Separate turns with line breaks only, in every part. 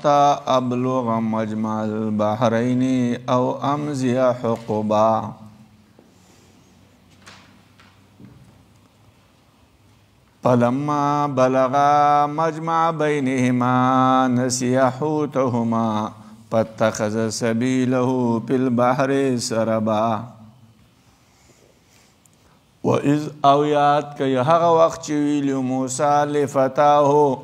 حتى أبلغ مجمع البحرين أو أمضي حقبا. فلما بلغا مجمع بينهما نسيا حوتهما فاتخذ سبيله في البحر سربا. وإذ أویات که هغه وخت چې ویلو موسی لفتاه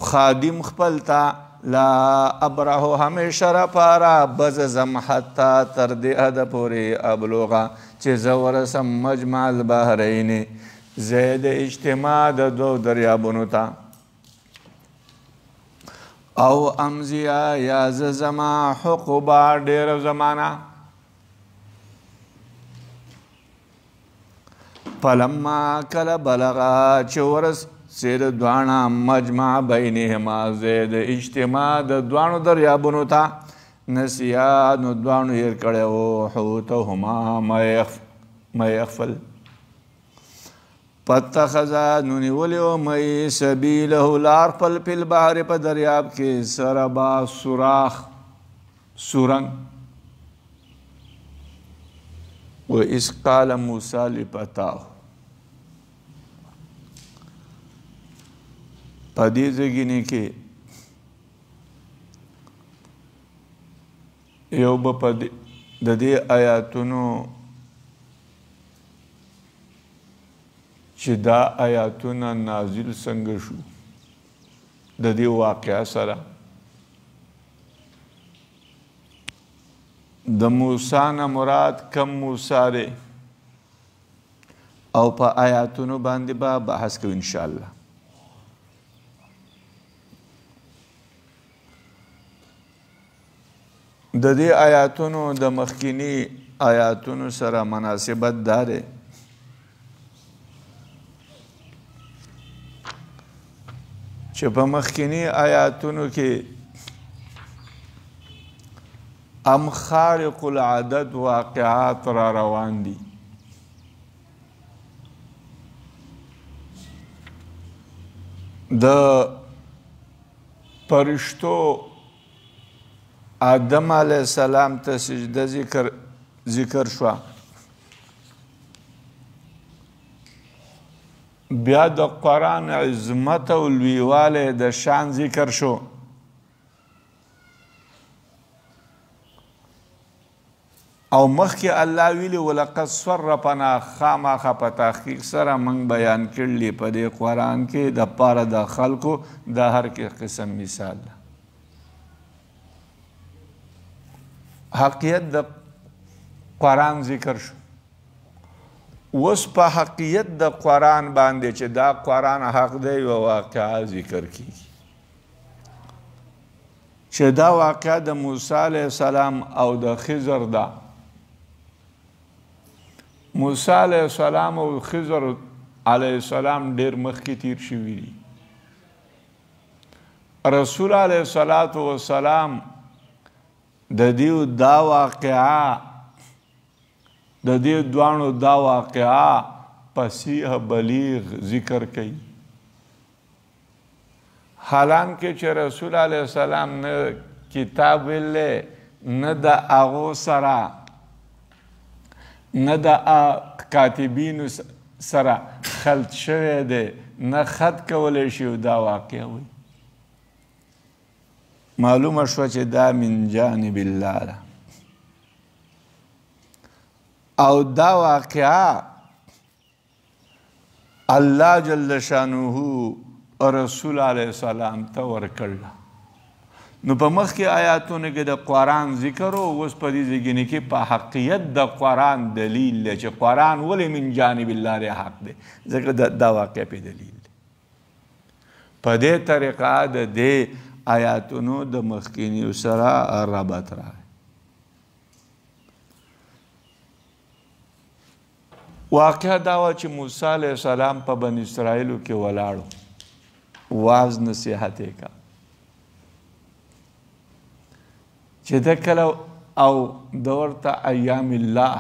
خادم خپلتا لا ابره همیشه را پارا بززم حتی تر دې حده پورې ابلغه چې زه ورسم مجمع البحرین زید اجتماع د دو دریابونو ته او امزیا یا زما حقوبا ډېره زمانه. فلما کله بلغا چې ورسېد دواړه مجمع بینهما زید اجتماع د دواړو دریابونو ته نسیا نو دواړو هېر کړی و حوتهما مه یخفل. فاتخذا نو نیولی و مئی سبیله لار خپل فی البحر په دریاب کې سربا سوراخ سورنګ. و اذ قال موسی لفتاه په دې ځګینې کې یو به په د دې آیاتونو چې دا آیاتونه نازل څنګه شو د دې واقعه سره د موسی نه مراد کم موسی دی او په آیاتونو باندې به بحث کوو انشاءالله. د دې آیاتونو د مخکینی آیاتونو سره مناسبت دا دی چې په مخکینی آیاتونو کې ام خارق العدد واقعات را روان دي. د فرشتو آدم علیه السلام ته سجده ذکر شوه. بیا د قرآن عظمت او لویوالی د شان ذکر شو. او مخکې الله ویلي ولقد صرفنا خامخا په تحقیق سره موږ بیان کړلي په دې قرآن کې د پاره د خلکو د هر قسم مثال ده. حقیقت د قرآن ذکر شو. اوس په حقیقت د قرآن باندې چې دا قرآن حق دی یوه واقعه ذکر کیږي چې دا واقعه د موسی علیه السلام او د خضر ده. موسی علیه السلام او خضر علیه السلام ډېر مخکې تیر شوي دي. رسول علیه السلام د دې دا واقعه د دې دواړو دا واقعه فصیح بلیغ ذکر کوي. حالانکه چې رسول علیه السلام نه کتاب ویلی نه د هغو سره نه د کاتبینو سره خلط شوی دی نه خط کولی شي دا واقعه وي. معلومه شوه چې دا من جانب الله ده او دا واقعه الله جل شانه رسول علیه السلام ته ورکړله. نو په مخکې آیاتونو کې د قرآن ذکر و اوس په دې ځای کې په حقیقت د قرآن دلیل دی چې قرآن ولې من جانب الله دی حق دی ځکه دا واقع په دلیل دی. په دې طریقه د دې آیاتونو د مخکینیو سره ربط راغی. واقعه دا وه چې موسی علیه السلام په بني اسرائیلو کې ولاړو واز نصیحت یې کا چې د کله او د ورته ایام الله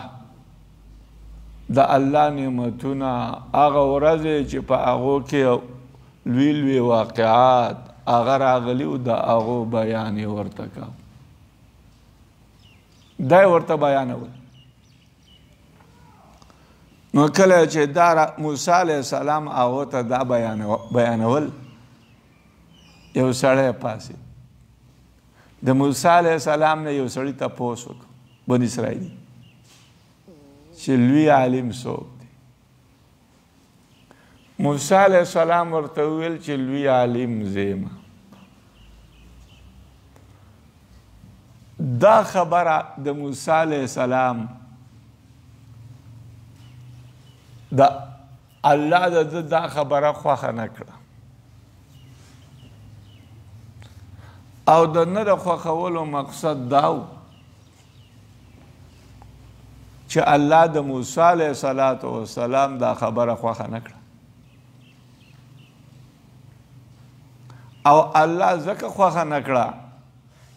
د الله نعمتونه هغه ورځې چې په هغو کې لوی لوی واقعات هغه راغلي و د هغو بیان یې ورته کوه دا یې ورته بیانول نو کله چې دا موسی علیه السلام هغو ته دا بیانول یو سړی پاسېد د موسی علیه السلام نه یو سړي تپوس وکړو بن اسرائیلي چې لوی عالم څوک دی موسی علیه السلام ورته وویل چې لوی عالم زه یم دا خبره د موسی علیه السلام د الله د ده دا خبره خوښه نه کړه او د نه د خوښولو مقصد دا و چې الله د موسی علیه السلام دا خبره خوښه نه کړه او الله ځکه خوښه نه کړه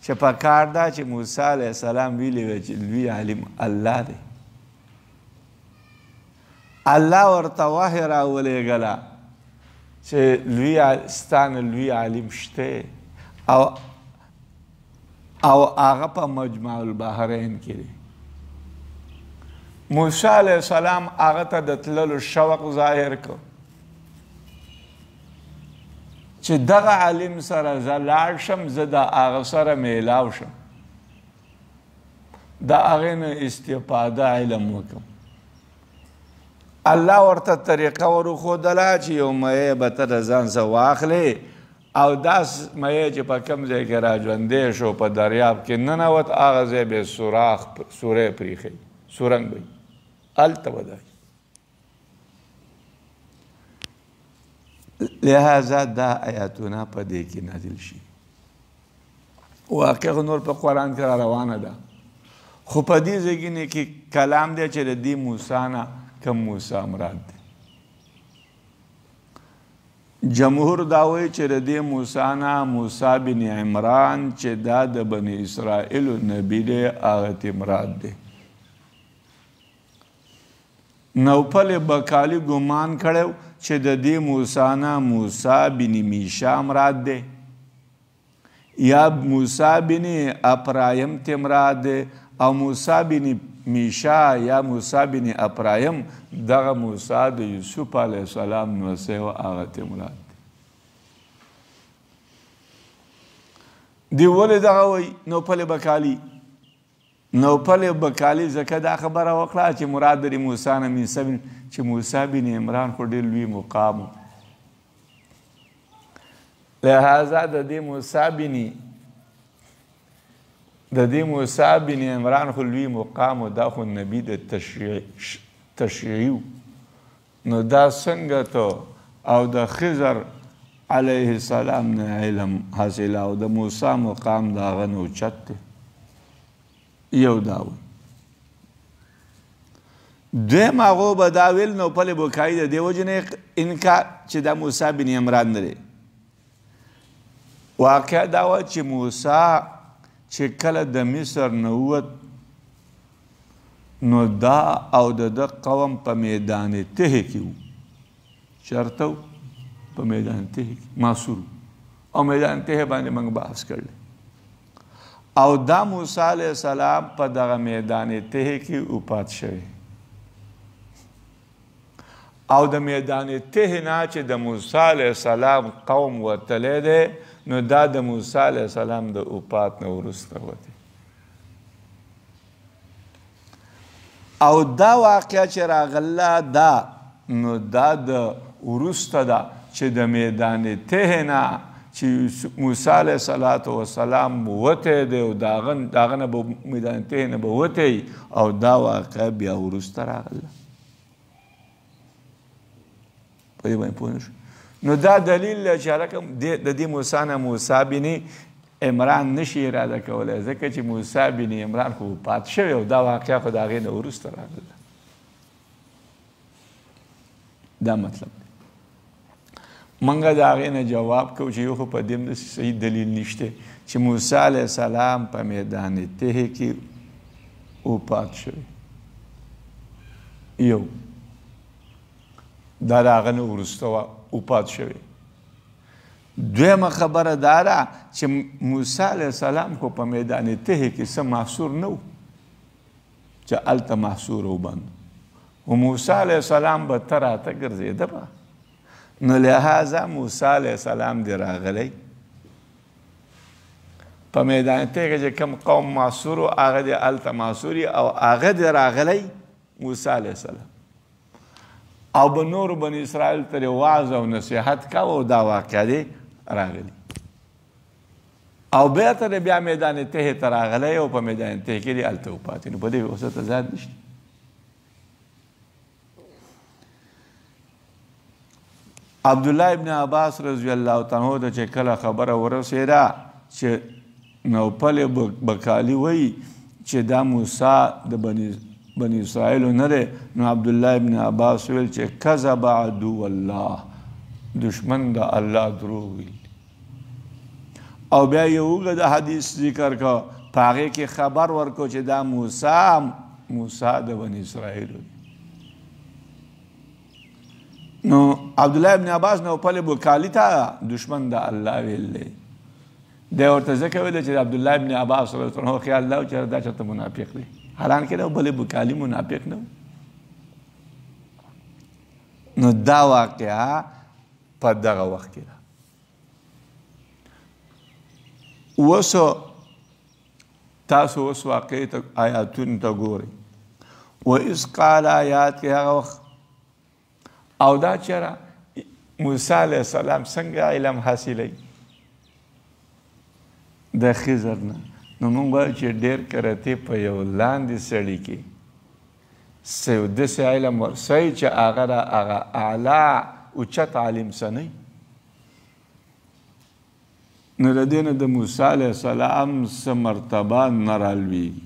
چې په کار دا چې موسی علیه السلام ویلي وی چې لوی عالم الله دی الله ورته وحی راولېږله چې ستا نه لوی عالم شته او هغه په مجمع البحرین کې دی موسی علیه السلام هغه ته د تللو شوق ظاهر کړ چې دغه عالم سره زه لاړ شم زه د هغه سره میلاو شم د هغې نه استفاده علم وکړم الله ورته طریقه ورښودله چې یو میی به ته د ځان څه واخلې او دا میی چې په کوم ځای کې راژوندی شو په دریاب کې ننوت هغه ځای به سوری پرېښی سورنګ به هلته به دی لہذا دا آیاتونه په دې کې نازل شي واقع نور په قرآن کې را روانه ده خو په دې ځایګینې کې کلام دی چې د دې موسی نه کم موسی مراد دی جمهور دا وایي چې د دې موسی نه موسی بن عمران چې دا د بني اسرائیلو نبی دی هغه ته مراد دی نوفل بکالی ګمان کړو چې د دې موسی نه موسی بن میشا مراد دی یا موسی بن اپرایم ته مراد دی او موسی بن میشا یا موسی بن اپرایم دغه موسی د یوسف علیه السلام نوسی و هغه ته مراد دی ولې دغه وایي نوفل بکالی نوفل بکالی ځکه دا خبره وکړه چې مراد د موسی نه چې موسی بن عمران خو ډېر لوی مقام لہذا د دې موسی بن عمران خو لوی مقام دا خو نبی د تشریع نو دا څنګه ته او د خضر علیه السلام نه علم حاصل او د موسی مقام د هغه نه اوچت دی یو دا وایي دویم هغو به دا ویل نوفل بکایي د دې وجې نه انکار چې دا موسی بن عمران نه دی واقع دا وه چې موسی چې کله د مصر نه ووت نو دا او د ده قوم په میدان تهې کې وو چېرته و په میدان تهې کې محصور او میدان تهې باندې موږ بحث کړلی او دا موسی علیه السلام په دغه میدان تهې کې وفات شوی او د میدان تهې نه چې د موسی علیه السلام قوم وتلی دی نو دا د موسی علیه السلام د وفات نه وروسته وتی او دا واقعه چې راغله دا نو دا د وروسته ده چې د میدان تهې نه چې موسی علیه السلام وتی دی او د هغه نه به میدان تهې نه به وتی او دا واقعه بیا وروسته راغله په دې باندې پوه نه شو نو دا دلیل دی چې هلکه د دې موسی نه موسی بن عمران نشي اراده کولی ځکه چې موسی بن عمران خو وفات شوی او دا واقعه خو د هغې نه وروسته راغله دا مطلب دی موږ د هغې نه جواب کوو چې یو خو په دې هم داسې صحیح دلیل نشته چې موسی علیه السلام په میدان تهې کې وفات شوی یو دا د هغه نه وروسته وفات شوی دویمه خبره دا ده چې موسی علیه السلام خو په میدان تهی کې څه محصور نه و چې هلته محصور وبند و موسی علیه السلام به ته راته ګرځېده به نو لهذا موسی علیه السلام دې راغلی په میدان تهی کې چې کوم قوم محصور و هغه دې هلته محصور او هغه دې راغلی موسی علیه السلام او به نورو بني اسرائیل ته وعظ او نصیحت کوه او دا واقعه دی راغلی او بیرته د بیا میدان تهی ته راغلی او په میدان تهی کې دی هلته وپاتې نو په دې اوسه تضاد نشته عبدالله ابن عباس رضی الله تعالی عنه چې کله خبره ورسېده چې نوفل بکالي وایي چې دا موسی د بني اسرائیلو نه دی نو عبدالله ابن عباس ویل چې کذب عدو الله دشمن د الله دروغ ویل او بیا یو اوږده حدیث ذکر کو په هغې کې خبر ورکو چې دا موسی د بني اسرائیلو دی نو عبدالله ابن عباس نوفل بکالي ته دشمن د الله ویل دی دی ورته ځکه ویل چې عبدالله ابن عباس رضی الله عنه خیال دا و چې دا چېرته منافق دی حالانکه دا بلې بکالي منافق نه و نو دا واقعه په دغه وخت کې ده اوس تاسو اوس واقعي آیاتونو ته ګورئ وإذ قال آیات کې هغه وخت او دا چېرې موسی علیه السلام څنګه علم حاصلوي د خضر نه نو موږ وایو چې ډېر کرتې په یو لاندې سړي کې یو داسې علم ورسوي چې هغه د هغه اعلی اوچت عالم سنی نو د دې نه د موسی علیه السلام څه مرتبه نه رالویږي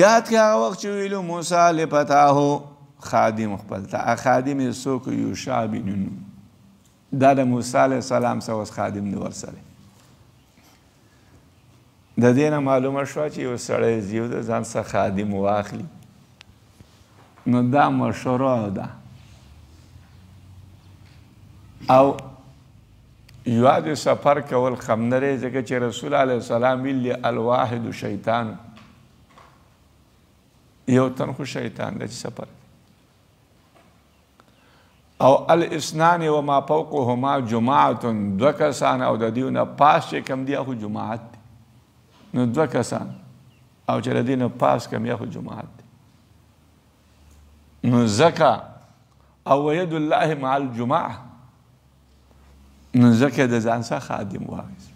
یاد کې هغه وخت چې ویلو موسی لفتاه خادم خپل ته خادم یې څوک یوشع بن نون دا د موسی علیه السلام څه اوس خادم دی ورسره د دې نه معلومه شوه چې یو سړی ځي او د ځان څخه خادم واخلي نو دا مشروع ده او یوازې سفر کول خم نه دی ځکه چې رسول علیه السلام ویلي الواحد شیطان یو تن خو شیطان دی چې سفر او الاثنان وما فوقهما جماعت دوه کسان او د دې نه پاس چې کوم دی خو جماعت دی نو دوه کسان او چې د دې نه پاس کوم یا خو جماعت دی نو ځکه او ید الله مع الجماعه نو ځکه د ځان څخه خادم واخیست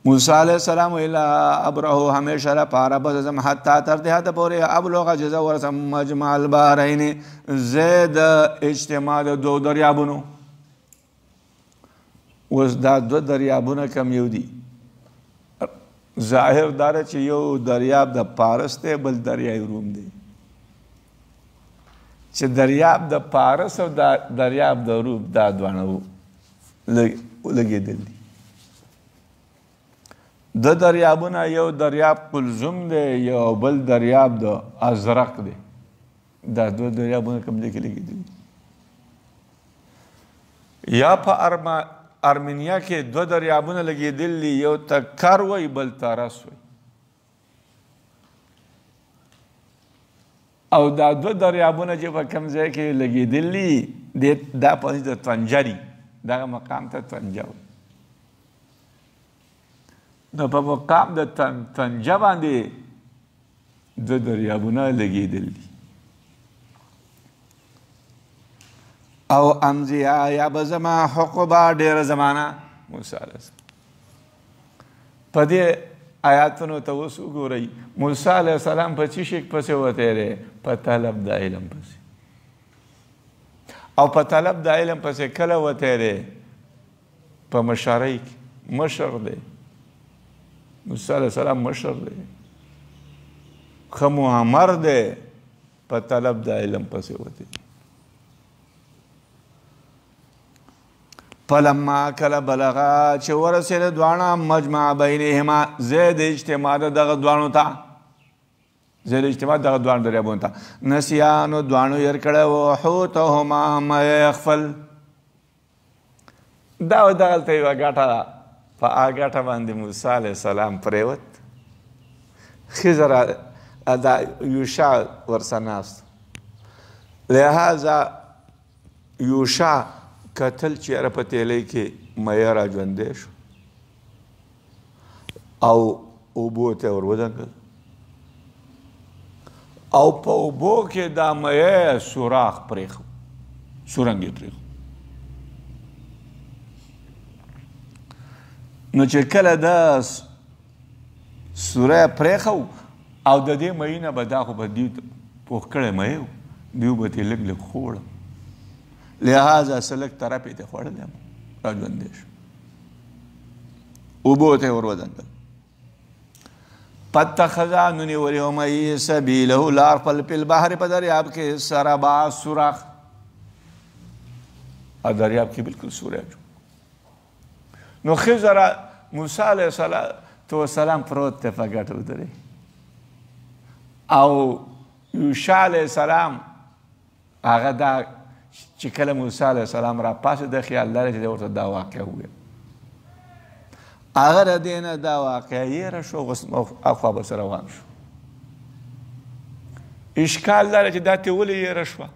موسی علیه السلام الی ابرهو همیشه لپاره بزم حتی تر دې حد پورې ابلغ جزا ورسم مجمع البحرین زید اجتماع د دوه دریابونو اوس دا دوه دریابونه کم یو دي ظاهر داره چې یو دریاب د پارس دی بل دریای روم دی چې دریاب د پارس او دریاب د روم دا دواړه لګېدل دي د دریابونه یو دریاب قلزم دی یو بل دریاب د ازرق دی دا دوه دریابونه کوم ځای کې لګېدلي یا په ارمینیا کې دوه دریابونه لګېدلي یو ته کر وی بل ته رس وی او دا دوه دریابونه چې په کوم ځای کې لګېدلي دا په د طنجه دغه مقام ته طنجه وی نو په مقام د طنجه باندې دوه دریابونه لګېدلي او امضیا یا به زما حقوبه ډېره زمانه موسی علیه السلام په دې آیاتونو ته اوس وګورئ موسی علیه السلام په څه شي پسې وتی دی په طلب د علم پسې او په طلب د علم پسې کله وتی دی په مشرۍ کې مشر دی موسی علیه السلام مشر دی ښه مؤمر دی په طلب د علم پسې وتی دی فلما کله بلغا چې ورسېده دواړه مجمع بینهما ځای د اجتماع د دغه دواړو ته ځای د اجتماع دغه دواړو دریابونو ته نسیانو دواړو ير کړی و حوتهما مه خپل دا و دغلته یوه ګټه ده په هغه ګټه باندې موسی علیه السلام پرېوت خضر دا یوشع ورسره ناست لہذا یوشع کتل چې یاره په تیلی کې مه را ژوندی شو او اوبو ته ور ودنګل او په اوبو کې دا مه سوراخ پرېښو سورنګ یې پرېښو نو چې کله دا سوره پرېښو او د دې مهی نه به دا خو به دوی پوخ کړی مهی و دوی به ترې لږ لږ خوړه لہذا څه لږ طرف یې ترې خوړلی را ژوندی شو اوبو ته یې ور ودنګل پتخذا نو نیولې و مهی سبیله لار خپل په البحر په دریاب کې سربا سوراخ او دریاب کې بلکل سوراخ نو خضر موسی علیه السلام پروت ته په ګټه ودرې او یوشع علیه السلام هغه دا چې کله موسی علیه السلام را پاسېده خیال لري چې دی ورته دا واقعه وویل هغه د دې نه دا واقعه یېره شو اخوا به سره روان شو اشکال دا دی چې دا ترې ولې یېره شوه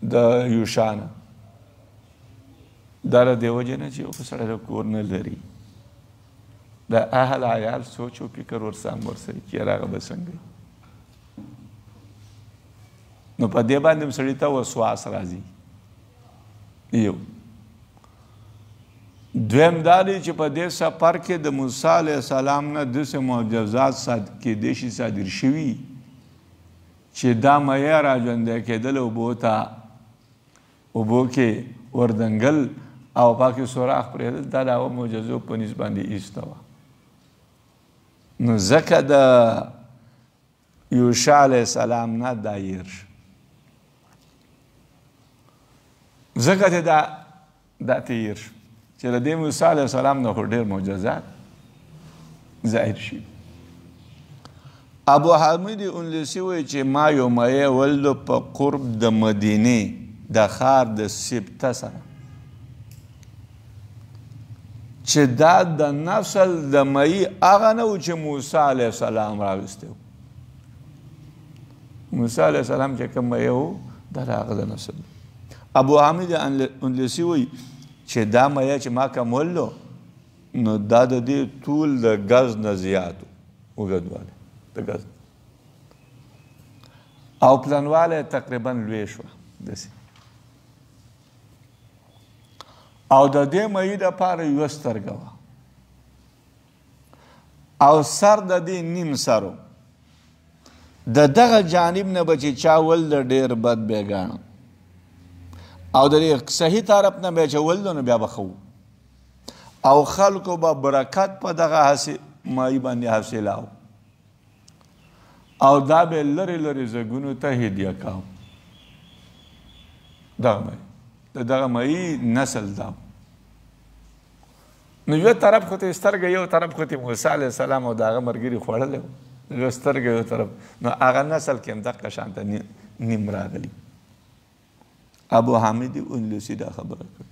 د یوشع نه دا له دې وجې نه چې یو خو سړی د کور نه لري د اهل عیال سوچ و فکر ورسام ورسره چې یاره هغه به څنګه نو په دې باندې هم سړي ته وسواس راځي یو دویم دا دی چې په دې سفر کې د موسی علیه السلام نه داسې معجزات کېدای شي صادر شوي چې دا مه را ژوندی کېدل اوبو ته اوبو کې وردنګل او پاکې سوراخ پرېږدل دا د هغو معجزو په نسبت باندې ایسته وه نو ځکه د یوشع علیه السلام نه دا هېر شو ځکه چې دا ته هېر شو چې د دې موسی علیه السلام نه خو ډېر معجزات ظاهر شي ابو حامد انلسي وایي چې ما یو مایه ولدو په قرب د مدینې د ښار د سبته سره چې دا د نسل د مئی هغه نه و چې موسی علیه السلام راوستی و موسی علیه السلام چې کوم مئی و دا د هغه د نسل ابو حامد انلسي وایي چې دا مئی چې ما کوم ولدو نو دا د دې طول د ګز نه زیات و اوږدوالی د ګز او پلنوالی تقریبا لوی شوه داسې او د دې مئی دپاره یوه سترګه وه او سر د دې نیم سر و د دغه جانب نه به چې چا ولده ډېر بد بیا ګاڼه او د دې صحیح طرف نه بیا چې ولده نو بیا به ښه او خلکو به برکت په دغه مئی باندې حاصلاو او دا به لرې لرې ځایونو ته هدیه کاو دغه مئی دغه مئی نسل دا نو یو طرف خو ته سترګه یو طرف خو ته موسی علیه السلام او د هغه ملګري خوړلی و یو سترګه یو طرف نو هغه نسل کې هم دقه شانته نیم راغلي ابو حامد انلسي دا خبره کړې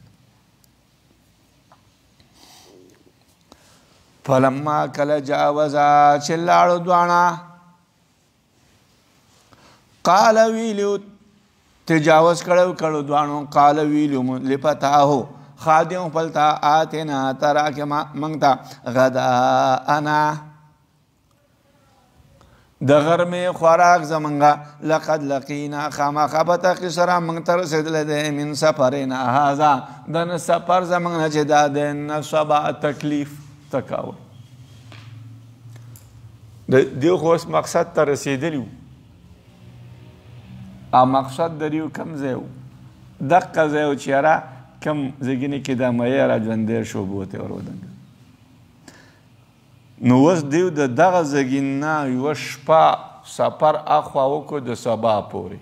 فلما کله جاوزا چې لاړو دواړه قال ویلو تجاوز کړو دوانو قال ویلو لفتاهو خادم پلتا آتنا ترا کې منګتا غدا انا د غرمې خوراک زمونږه لقد لقینا خامخا به تحقیق سره موږ ته رسېدلی دی من سفرنا هذا د نه سفر زموږ نه چې دا دی نصبا تکلیف تکاول د دې خو اوس مقصد ته رسېدلي وو او مقصد د دې کوم ځای و دقه ځای و چې یاره کوم زګینې کې دا مایه را ژوندی شو بوتې ور ودنګل نو اوس دیو د دغه زګین نه یوه شپه سفر اخوا وکړو د سبا پورې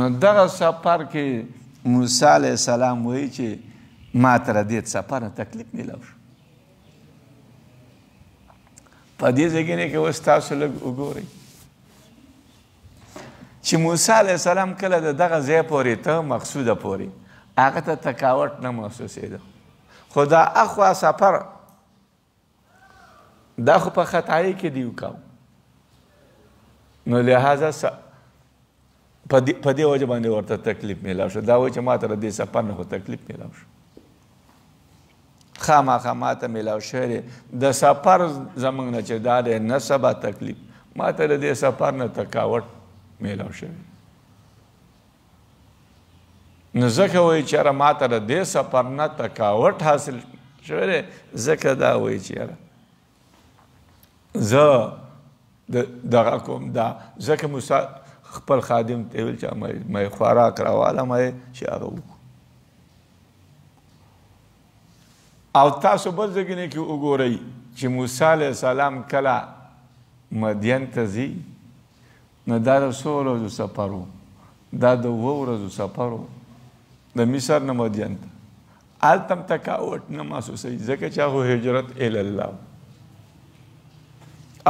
نو دغه سفر کې موسی علیه السلام وایي چې ما ته د دې سفر نه تکلیف میلاو شو په دې ځای کې اوس تاسو لږ وګورئ چې موسی علیه السلام کله د دغه ځای پورې ته مقصوده پورې هغه ته تکاوت نه محسوسېده خو دا اخوا سفر دا خو په خطایي کې دی وکاو نو لہذا په دې وجه باندې ورته تکلیف میلاو شو دا وایي چې ما ته د دې سفر نه خو تکلیف میلاو شو خامخا ما ته میلاو شوی دی د سفر زموږ نه چې دا دی نه سبا تکلیف ما ته د دې سفر نه تکاوت میلاو شوی نو ځکه وایي چې یاره ما ته د دې سفر نه تکاوت حاصل شوی دی ځکه دا وایي چې یاره زه دغه کوم دا ځکه موسی خپل خادم ته ویل چې مې خوراک راواله مې چې هغه وکړو او تاسو بل ځای کې وګورئ چې موسی علیه السلام کله مدین ته ځي نو دا د څو ورځو سفر و دا د 7 ورځو سفر و د مصر نه مدین ته هلته هم تکاوت نه محسوسوي ځکه چې هغه هجرت الی الله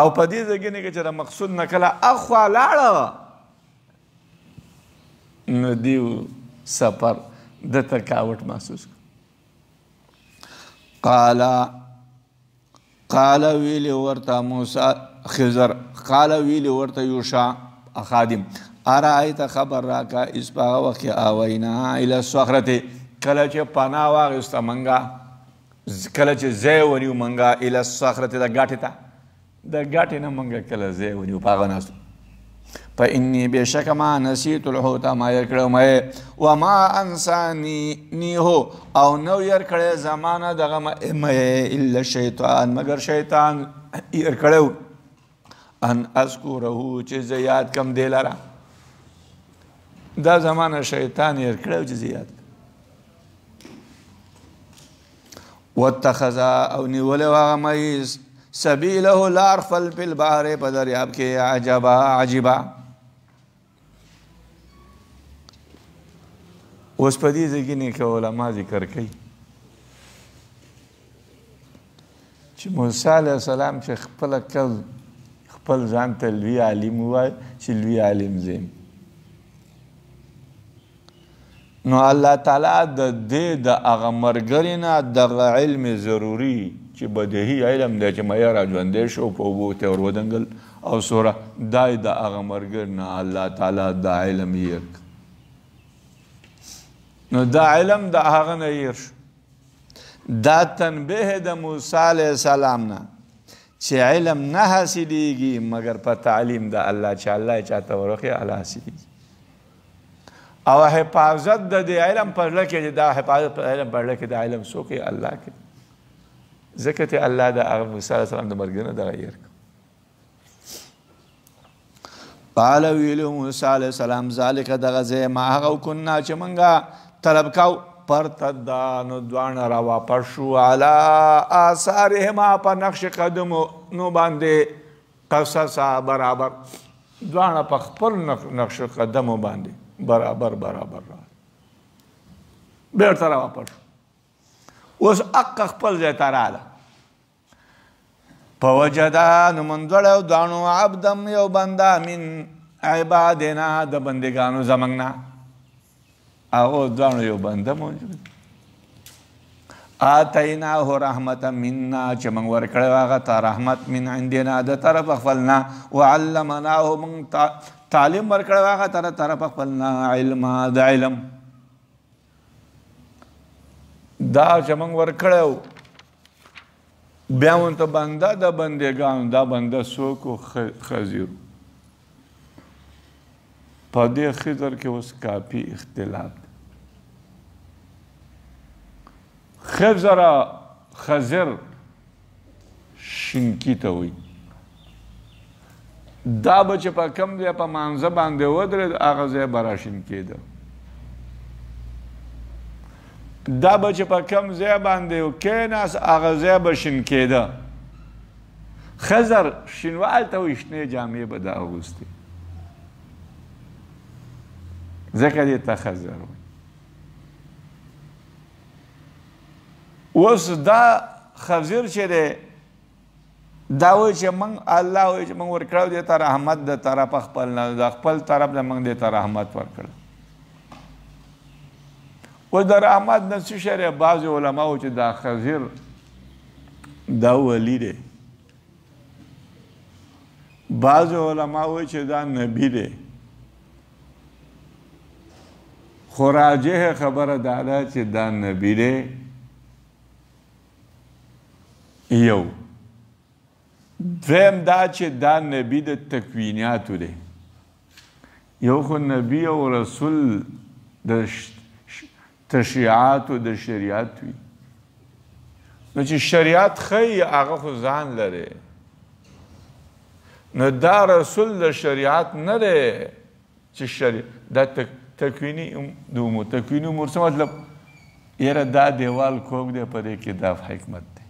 او په دې ځای کې چې د مقصود نه کله اخوا لاړه نو دیو سفر د تکاوت محسوس قال ویلی ورته موسی خضر قال ویلی ورته یوشع خادم ارایت خبر راکا اس په وخت اوینا الی الصخره کله چې پناه واغسته منګه کله چې ځای ونیو منګه الی الصخره د ګاټې ته د ګاټې نه منګه کله ځای ونیو په هغه ناستو فإني بشک ما نسیت الحوت ما ير کړو مې وما انساني هو او نو ير کړه زمانہ دغه مې الا شیطان مگر شیطان ير کړو ان اذكره چې زیات کم دی لره دا زمانہ شیطان ير کړو چې زیات واتخذ او نیول هغه مې سبيله لار خپل په البحر په دریاب کې عجبا اوس په دې ځای کې علما ذکر کوي چې موسی علیه السلام چې خپل ځان ته لوی عالم ووایي چې لوی عالم زم نو الله تعالی د دې د هغه ملګري نه دغه علم ضروري چې بدیهي علم دی چې مې را ژوندی شو په اوبو ته ور ودنګل او سوره دا د هغه ملګري نه الله تعالی دا علم یې نو دا علم د هغه نه هیر شو دا تنبیه د موسی علیه السلام نه چې علم نه حاصلېږي مګر په تعلیم د الله چې الله یې چاته ورکړي هغه حاصلېږي او حفاظت د دې علم په زړه کې دا حفاظت په علم په زړه کې د علم څوک یې الله کې ځکه چې الله د هغه موسی علیه السلام د مرګ نه دغه هیر کړ قال ویلو موسی علیه السلام ذلک دغه ځای ما هغه وکړنا چې موږ طلب کاو پرتدا نو دواړه را واپس شو علی آثارهما په نقش قدمو نو باندې قصصا برابر دواړه په خپل نقش قدمو باندې برابر را بیرته را واپس اوس اق خپل ځای ته راغله فوجدا نو موندلو دواړو عبدم یو بنده من عبادنا د بندګانو زموږ نه او دواړو یو بنده موجود آتیناه رحمتا منا چې موږ ورکړی هغه ته رحمت من عندنا د طرف خپلنا وعلمناه موږ تعلیم ورکړی هغه ته د طرف خپلنا علما د علم دا چې موږ ورکړی بیا ورته بنده د بندګانو دا بنده څوک و خضر په دې خضر کې اوس کافي اختلاف دی خضر شینکي ته وایي دا به چې په کوم ځای په مانځه باندې ودرېد هغه ځای به راشینکېده دا به چې په کوم ځای باندې کېناست هغه ځای به شینکېده خضر شینوال ته وایي شنې جامې به ده اغوستې ځکه دې ته خضر وایي اوس دا خضر چې دی دا وایي چې موږ الله وایي چې موږ ورکړی دې ته رحمت د طرفه خپل نه د خپل طرف نه موږ دې ته رحمت ورکړی. اوس د رحمت نه څه شی دی؟ بعضې علماو چې دا خضر دا ولی دی، بعضې علما وایي چې دا نبی دی، خو راجح خبره دا ده چې دا نبی دی. یو دویم دا چې دا نبی د تکوینیاتو دی، یو خو نبی او رسول د تشریعاتو د شریعت وي، نو چې شریعت ښیي هغه خو ځان لري، نو دا رسول د شریعت نه دی چې دا تکویني د امور. تکویني امور څه مطلب؟ یاره دا دیوال کوږ دی، په دې کې دا حکمت دی،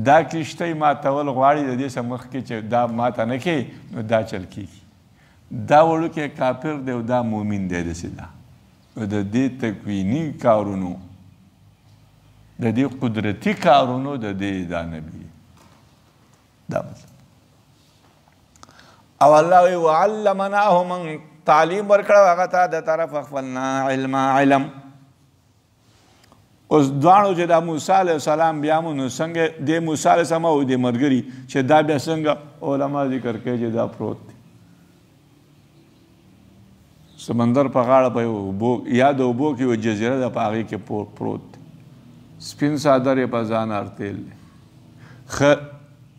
دا کښتۍ ماتول غواړي د دې څه مخکې چې دا ماته نه کوي نو دا چل کېږي. دا وړوکی کافر دی او دا مؤمن دی. داسې ده نو د دې تکویني کارونو د دې قدرتي کارونو د دې دا نبي دا مطلب. او الله وی وعلمناه من تعلیم ورکړه هغه ته د طرف خپلنا علم. اوس دواړو چې دا موسی علیه السلام بیا مو نو څنګه د موسی علیه السلام او د ملګري چې دا بیا څنګه علما ذکر کوي چې دا پروت دی سمندر په غاړه په اوبو یا د اوبو کې یوه جزیره ده په هغې کې پروت دی، سپین څادر یې په ځان ارتیل دی.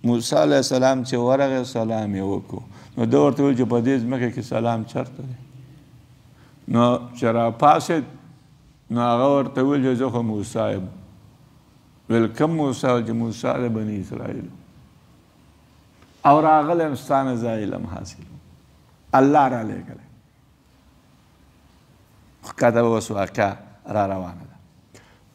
موسی علیه السلام چې ورغی سلام یې وکړو نو ده ورته ویل چې په دې ځمکه کې سلام چېرته دی؟ نو چې راپاڅېد نو هغه ورته ویل چې زه خو موسی یم. ویل کوم موسی؟ چې موسی د بني اسرائیلو او راغلی یم ستا نه زه علم حاصلوم، الله را لېږلی. ښکته به اوس واقعه را روانه ده.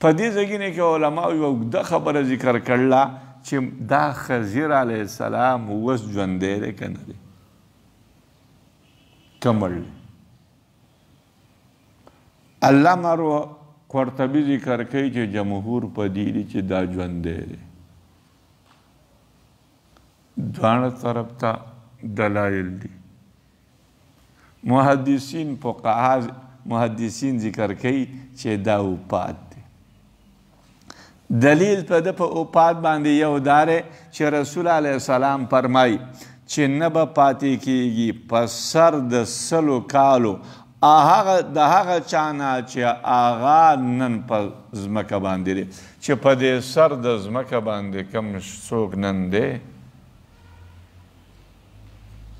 په دې ځایونه کې علماو یوه اوږده خبره ذکر کړله چې دا خضر علیه السلام اوس ژوندی دی که نه دی، که مړ دی. علامه قرطبي ذکر کوي چې جمهور په دې دي چې دا ژوندی دی. دواړه طرف ته دلایل دي. محدثین ذکر کوي چې دا وفات دی. دلیل په ده په وفات باندې یو دا دی چې رسول علیه السلام فرمایي چې نه به پاتې کېږي په سر د 100 کالو د هغه چا نه چې هغه نن په ځمکه باندې دی، چې په دې سر د ځمکه باندې کوم څوک نن دی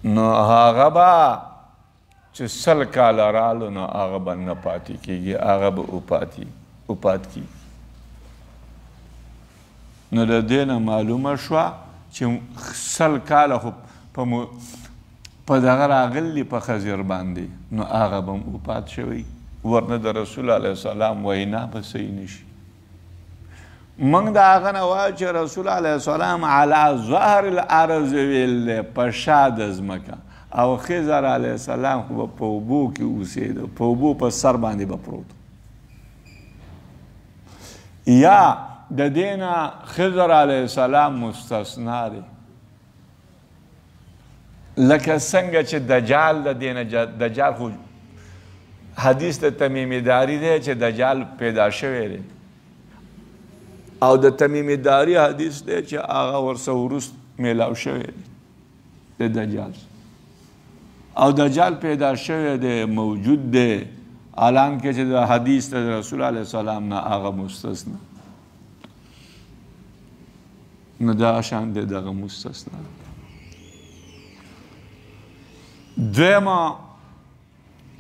نو هغه به چې 100 کاله رالو نو هغه به نه پاتې کېږي، هغه به وفات کېږي. نو د دې نه معلومه شوه چې 100 کاله خو په دغه راغلي په خضر باندې نو هغه به هم وفات شوی، ورنه د رسول علیه السلام وینا به صحیح نشي. موږ د هغه نه وایو چې رسول علیه السلام علی ظهر الارض ویل دی، په شا د ځمکه، او خضر علیه السلام خو به په اوبو کې اوسېده، په اوبو په سر باندې به پروت. یا د دې نه خضر علیه السلام مستثنا دی، لکه څنګه چې دجال د دې نه دجال خو حدیث د تمیم داري دی چې دجال پیدا شوی دی، او د تمیم داري حدیث دی چې هغه ورسره وروست میلاو شوی دی د دجال، او دجال پیدا شوی دی، موجود دی، الان کې چې د حدیث د رسول علیه السلام نه هغه مستثنا، نو دا شان دی دغه مستثنا. دویمه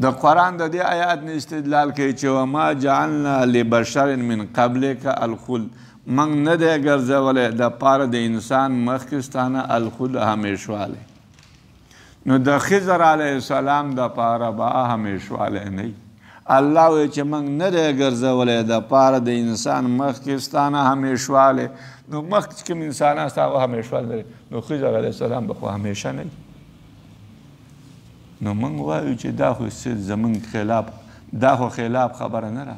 د قرآن د دې آیات نه استدلال کوي چې وما جعلنا لبشر من قبلک الخلد، موږ نه دی ګرځولی د پاره د انسان مخکې ستانه الخلد همیشوالی. نو د خضر علیه السلام د پاره به همیشوالی نه وي. الله وایي چې موږ نه دی ګرځولی د پاره د انسان مخکې ستانه همیشوالی. نو مخکې کوم انسانان ستا هغه همیشوالی لري، نو خضر علیه السلام به خو همیشه نه وي. نو موږ وایو چې دا خو زمونږ خلاف، دا خو خلاف خبره نه ده.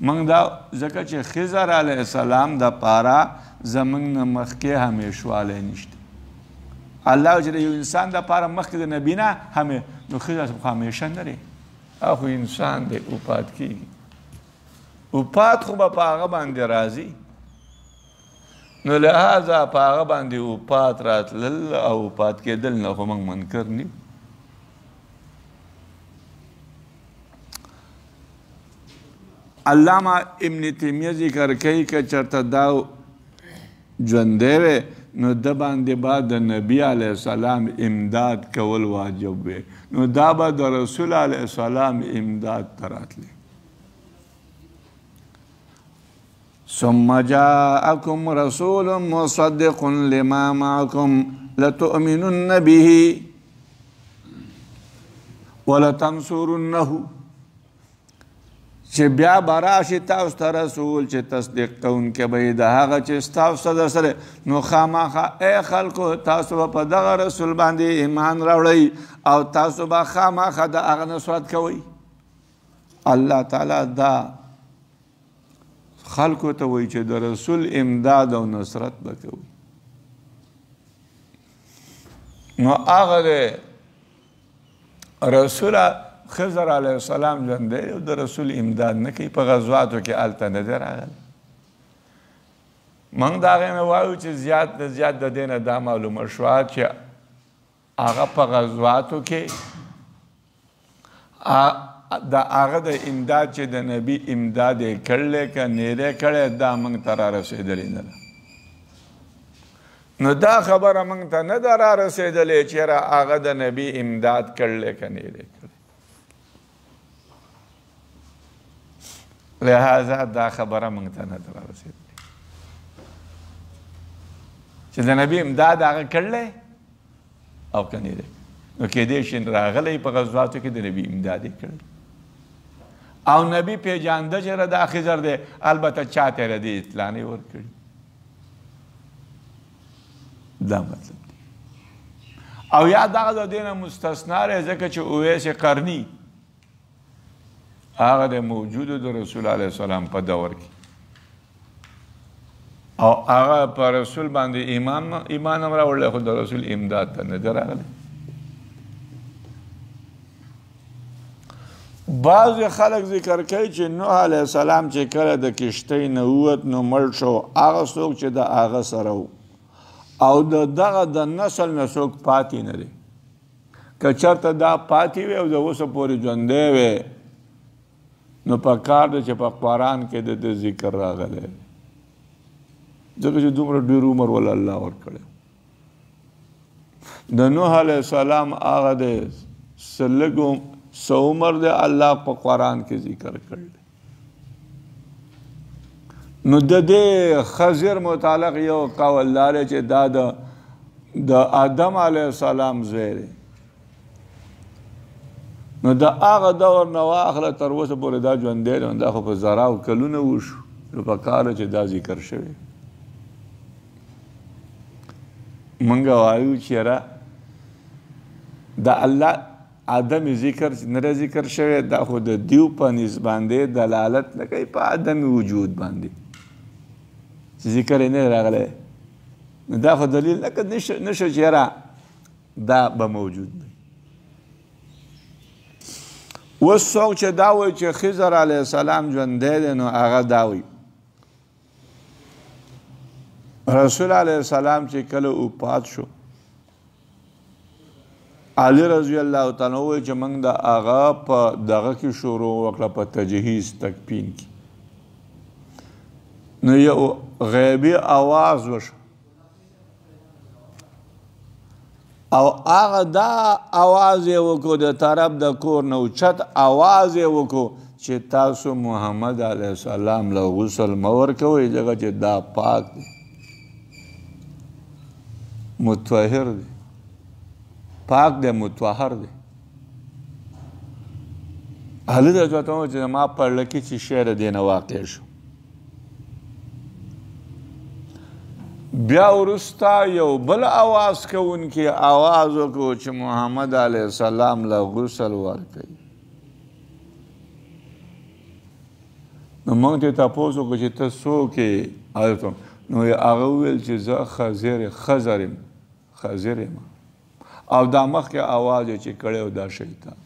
موږ دا ځکه چې خضر علیه السلام د پاره زموږ نه مخکې همیشوالی نشته. الله چې د یو انسان د پاره مخکې د نبي نه نو خضر خو همیشه نه دی، خو انسان دی وفات کېږي. وفات خو به په هغه باندې راځي، نو لهذا په هغه باندې وفات راتلل او وفات کېدل نه خو موږ منکر نه یو. علامه ابن تیمیه ذکر کوي که چېرته دا ژوندی وی نو د باندې به د نبي علیه السلام امداد کول واجب وی، نو دا به د رسول علیه السلام امداد ته راتلی. ثم جاءكم رسول مصدق لما معكم لتؤمنن به ولتنصرنه، چې بیا به راشي تاسو ته رسول چې تصدیق کوونکی به یې د هغه چې ستاسو در سره، نو خامخا ای خلکو تاسو به په دغه رسول باندې ایمان راوړئ او تاسو به خامخا د هغه نصرت کوئ. الله تعالی دا خلکو ته وایي چې د رسول امداد او نصرت به کوي. نو هغه د رسول خضر علیه السلام ژوندی او د رسول امداد نه کوي، په غزواتو کې هلته نه دی راغلی. موږ د هغې نه وایو چې زیات نه زیات د دې نه دا معلومه شوه چې هغه په غزواتو کې د هغه د امداد چې د نبي امداد یې کړلی که نیری کړی دا موږ ته رارسېدلې نه ده. نو دا خبره موږ ته نه ده رارسېدلې چې هغه د نبي امداد کړلی که نیری کړی. لہذا دا خبره موږ ته نه ده رارسېدلې چې د نبي امداد هغه کړلی او که نیری. نو کېدی شي راغلی په غزواتو کې د نبي امداد یې کړی او نبی پیژانده چې دا خضر دی، البته چاته یې د دې اطلاع نه ورکړي. دا مطلب دی. او یا دغه د دې نه مستثنا دی ځکه چې اویس قرني هغه د موجودو د رسول علیه السلام په دور کې او هغه په رسول باندې ایمان هم راوړلی خو د رسول امداد ته نه دی راغلی. بعض خلک ذکر کوي چې نوح علیه السلام چې کله د کشتۍ نه ووت نو مړ شو هغه څوک چې د هغه سره و او د دغه د نسل نه څوک پاتې نه دی. که چېرته دا پاتې وي او د اوسه پورې ژوندی وی نو په کار ده چې په قرآن کې د ذکر راغلی ځکه چې دومره ډېر عمر ول الله ورکړی. د نوح علیه السلام هغه د لږ څه عمر دی الله په قرآن کې ذکر کړی. نو د دې خضر متعلق یو قول دا دی چې دا د آدم علیه السلام زوی دی. نو د هغه دور نه واخله تر اوسه پورې دا ژوندی دی، دا خو په زراو کلونه وشو، نو په کار چې دا ذکر شوی. موږ وایو چې یاره د الله آدم ذکر نه ذکر شوی، دا خو د دیو په نسبت باندې دلالت نه کوي په آدم وجود باندې چې ذکر یې نه راغلی. نو دا خو دلیل نه شو چې یاره دا به موجود دی. اوس څوک چې دا وایي چې خضر علیه السلام ژوندی دی نو هغه دا وایي رسول علیه السلام چې کله وفات شو علی رضی الله تعالی وایي چې موږ د هغه په دغه کې شروع وکړه په تجهیز تکفین کې. نو یو غیبي آواز وشو او هغه دا آواز یې وکړو د طرف د کور نه اوچت آواز یې وکړو چې تاسو محمد علیه السلام له غسل مه ورکوئ ځکه چې دا پاک دی، مطهر دی، پاک دی، مطهر دی. علي رضی الله عنه چې ما په زړه کې چې شعر دی نه واقع شو. بیا وروسته یو بل آواز کوونکی آواز وکړو چې محمد علیه السلام له غسل ورکوي. نو موږ ته تپوس وکړو چې ته څوک یې نو هغه وویل چې زه خضر یم او دا مخکې اواز یې چې کړی و دا شیطان.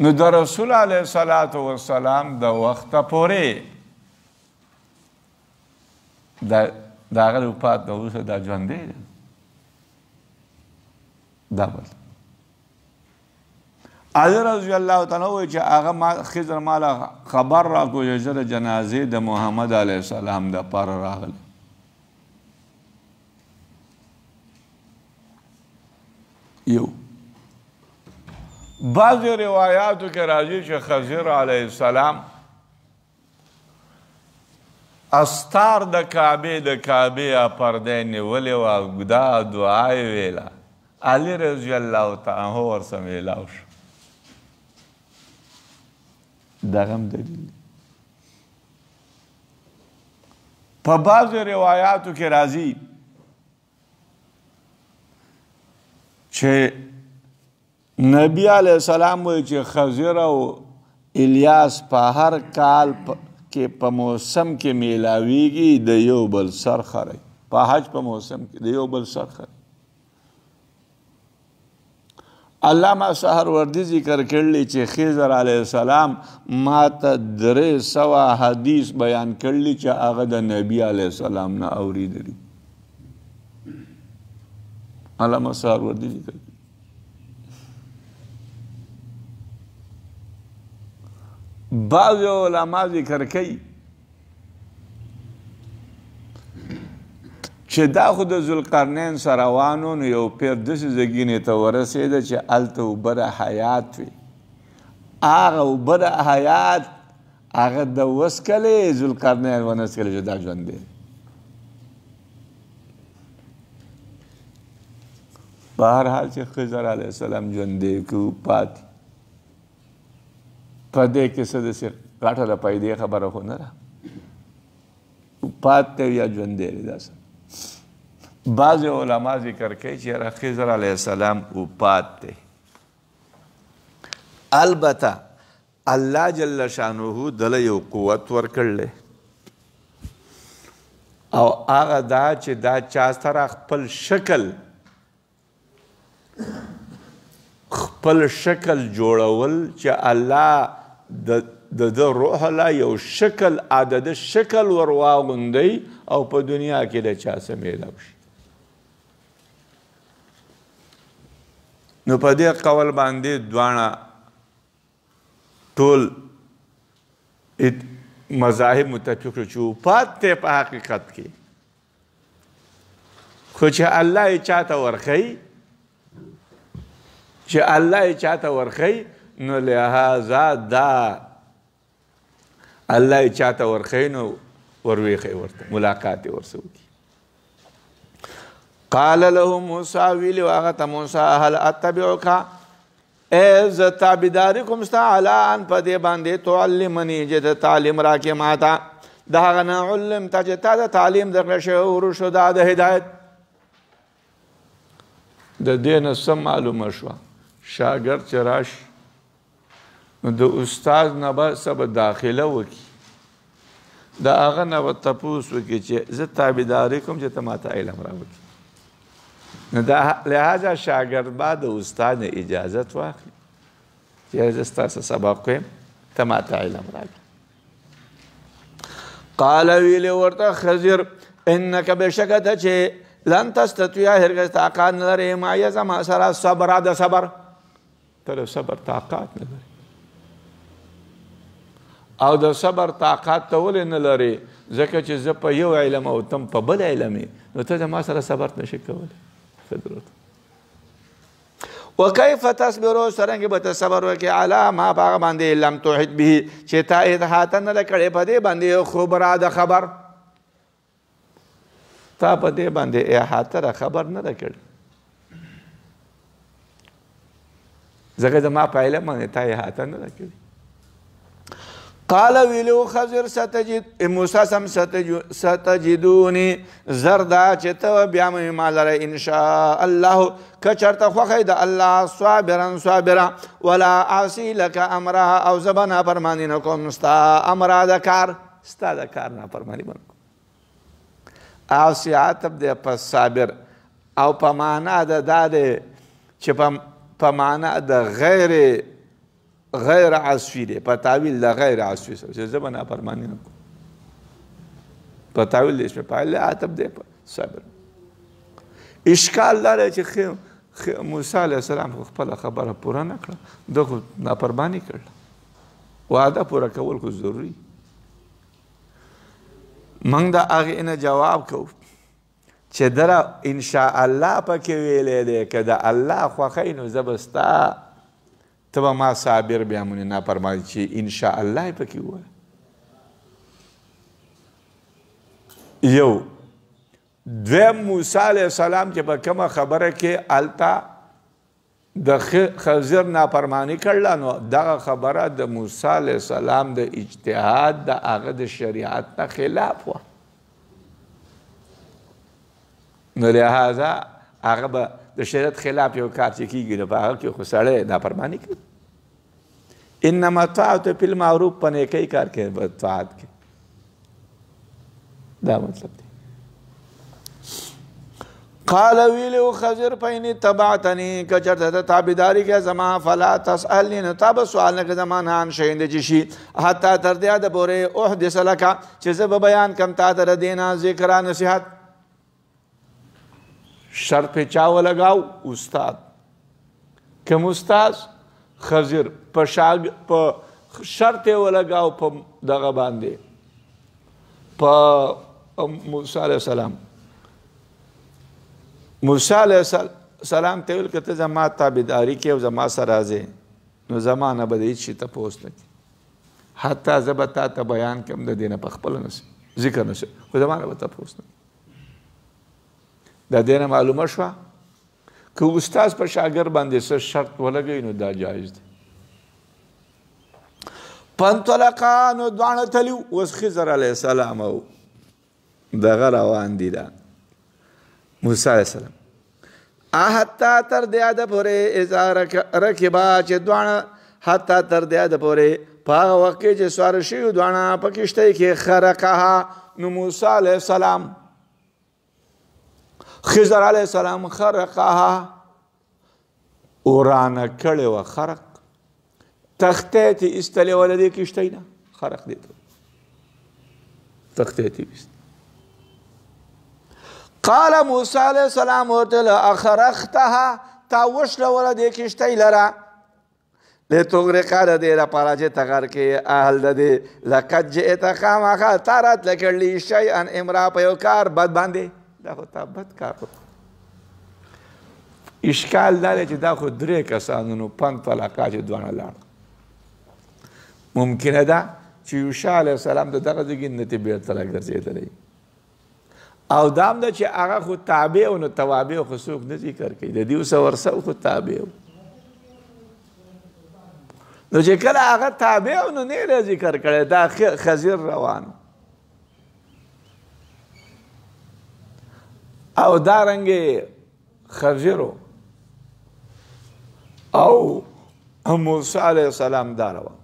نو د رسول علیه الصلاة والسلام د وخته پورې د هغه د وفات نه وروسته دا ژوندی دی. دا بل علی رضی الله تعالی وایي چې هغه خضر ماله خبر راکړو چې زه د جنازې د محمد علیه السلام دپاره راغلی. یو بعضې روایاتو کې راځي چې خضر علیه السلام استار د کعبې پردی نیولې وه، دا دعا یې ویله. علی رضی الله تعالی ورسره میلاو شو. دغه هم دلیل دی. په بعضو روایاتو کې راځي چې نبی علیه السلام وایي چې خضر او الیاس په هر کال کې په موسم کې میلاویږي د یو بل سر خری. په حج په موسم کې د یو بل سر خری. علامه سهروردي ذکر کړلی چې خضر علیه السلام ما ته 300 حدیث بیان کړلی چې هغه د نبی علیه السلام نه اورېدلي. علامه سهروردي ذکر کړي. بعض علما ذکر کوي چې دا خو د ذوالقرنین سره روانو نو یو پیر داسې ځګینې ته ورسېده چې هلته اوبه د حیات وي. هغه اوبه د حیات هغه د وڅکلې، ذوالقرنین ونه څکلې چې دا ژوند دی. په هر حال چې خضر علیه السلام ژوندی که پاتې په دې کې څه داسې غټه د پیدې خبره خو نه ده. پات دی یا ژوندی دی. داسې بعض علما ذکر کوي چې خضر علیه السلام وفات دی. البته الله جل شانه دله یو قوت ورکړلی او هغه دا چې دا چا سره خپل شکل جوړول چې الله د روح له یو شکل عدد شکل ورواغوندی او په دنیا کې د چا څه میلاو شي. نو په دې قول باندې دواړه ټول مذاهب متفق شو چې وفات دی په حقیقت کې، خو چې الله یې چاته ورخی نو لہذا دا الله یې چاته ورخی نو ورویخی ورته ملاقات یې ورسره وکړي. قال له موسی ویلي هغه ته موسی هل اتبعک ای زه تابعداري کوم ستا علی ان په دې باندې تعلمني چې ته تعلیم راکړې ما ته د هغه نه علمته چې تا ته تعلیم درکړی شوی ورشدا د هدایت. د دې نه څه معلومه شوه شاګرد چې راشي نو د استاد نه به څه به داخله وکړي، د هغه نه به تپوس وکړي چې زه تابعداري کوم چې ته ما ته علم راوکړي. نو لہذا شاګرد به د استاد نه اجازت واخلي چې زه ستاسو سبق کویم ته ما ته علم راکړي. قال ویلې ورته خضر انک بېشکه ته چې لن تستطیع هرګز طاقت نه لرې معیه زما سره صبر د صبر ته د صبر طاقت نه لرې او د صبر طاقت ته ولې نه لرې ځکه چې زه په یو علم او تم په بل علم نو ته د ما سره صبر نشې کولی. وکیف تصبرو څرنګې به ته صبر وکړې علی ما په هغه باندې لم تحط به چې تا احاطه نه ده کړې په دې باندې خبره د خبر تا په دې باندې احاطه د خبر نه ده کړې ځکه زما په علم باندې تا احاطه نه ده کړې. قال ویلو خضر موسی سم ستجدونی زردا چې ته بیا مې ما لره انشاء الله که چېرته خوښی د الله صابرا ولا اعصي لك امرها او زه به نافرماني نه کوم ستا امره د کار ستا د کار نافرماني به نه کوم اعصي عطب دی په صابر او په معنا د دا دی چې په معنا د غیر عصفی دی په تاویل د غیر عصفی سره چې زه به نافرماني نه کوم په تاویل د اسم فاعل عطب دی په صابر اشکال دا دی چې موسی علیه السلام خو خپله خبره پوره نه کړه ده خو نافرماني کړله وعده پوره کول خو ضروري موږ د هغې نه جواب کوو چې دره انشاءالله پکې ویلی دی که د الله خوښی نو زه به ستا ته به ما صابر بیا مونې نافرماني چې انشاءالله یې پکې ووایه یو دویم موسی علیه السلام چې په کومه خبره کې هلته د خضر نافرماني کړله نو دغه خبره د موسی علیه السلام د اجتهاد د هغه د شریعت نه خلاف وه نو لہذا هغه به د شریعت خلاف یو کار چې کېږي نو په هغه کې خو سړی نافرماني کوي انما طاعت فی المعروف په نیکۍ کار کې طاعت کې دا مطلب دی قال ویلو خضر پاینی تبعتنی که چرته ته تابعداري کې زما فلا تسألني نو تا به سوال نه کوې زما نه عن شیئن د چې شي حتی تر دې حده پورې احدث لکه چې زه به بیان کړم تا ته د دې نه ذکره نصیحت شرط پې چا ولګاو استاد کوم استاد خضر په شرط یې ولګاو په دغه باندې په موسی علیه السلام موسی علیه السلام ته ویل که ته زما تابعداري کې او زما سره راځې نو زما نه به د هېڅ شي تپوس نه کړي حتی زه به تا ته بیان کړم د دې نه په خپله نه ذکر نه خو زما نه به تپوس نه د دې نه معلومه شوه که استاذ په شاګرد باندې څه شرط ولګوي نو دا جایز دی فانطلقا نو دواړه تلي اوس خضر علیه السلام او دغه روان دي دا موسی علیه السلام حتی تر دې حده پورې اذا رکبا چې دواړه حتی تر دې حده پورې په هغه وخت کې چې سواره شوي دواړه په کښتۍ کې خرقها نو موسی علیه السلام خضر علیه السلام خرقها ورانه کړې وه خرق تختې تې ایستلې وه د دې کښتۍ نه خرق دې ته تختې تې ایست قال موسی علیه السلام ورته ویل اخرقتها تا وشلوله دې کښتۍ لره لتغرقه د دې لپاره چې ته غرق کړې اهل د دې لقد جئت خامخا تا راتله کړلي شیئا امرا په یو کار بد باندې دا خو تا بد کار وکړو اشکال دا دی چې دا خو درې کسانو نو فانطلقا چې دواړه لاړه ممکنه ده چې یوشع علیه السلام د دغه ځای نه ترې بېرته راګرځېدلی او دا هم ده چې هغه خو تابع و نو توابع خو څوک نه ذکر کوي د دې څه ورسه خو تابع و نو چې کله هغه تابع و نو نه یې ذکر کړی دا خضر روان او دارنګې خضر او موسی علیه السلام دا روان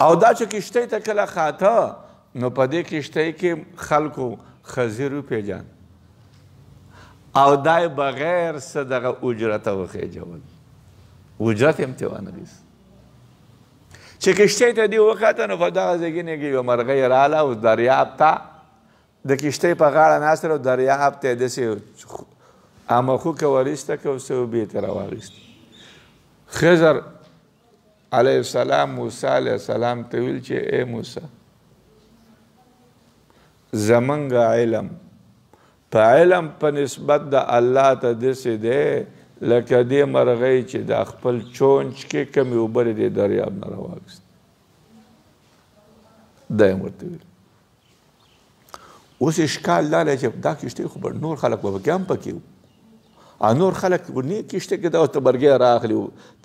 او دا چې کښتۍ ته کله خاته نو په دې کښتۍ کې خلکو خضر وپېژاند او دا یې بغیر څه دغه اجرته وخېجول اجرت هم ترې وانخیست چې کښتۍ ته دې وکته نو په دغه ځای کې یوه مرغۍ راغله او دریاب ته د کښتۍ په غاړه ناسته او دریاب ته یې داسې امخوکه ورایسته که او څه اوبې ترې راواخیست خضر علیه السلام موسی علیه السلام ته ویل چې ای موسی زمونږ علم په علم په نسبت د الله ته داسې دی لکه دې مرغۍ چې د خپل چونچ کې کمې اوبه دې دریاب نه راواخیست دا یې ورته ویل اوس اشکال دا دی چې دا کښتۍ خو به نور خلک به پکې هم پکې وو نور خلک په دې کښتۍ کې دا ورته برګۍ رااخلي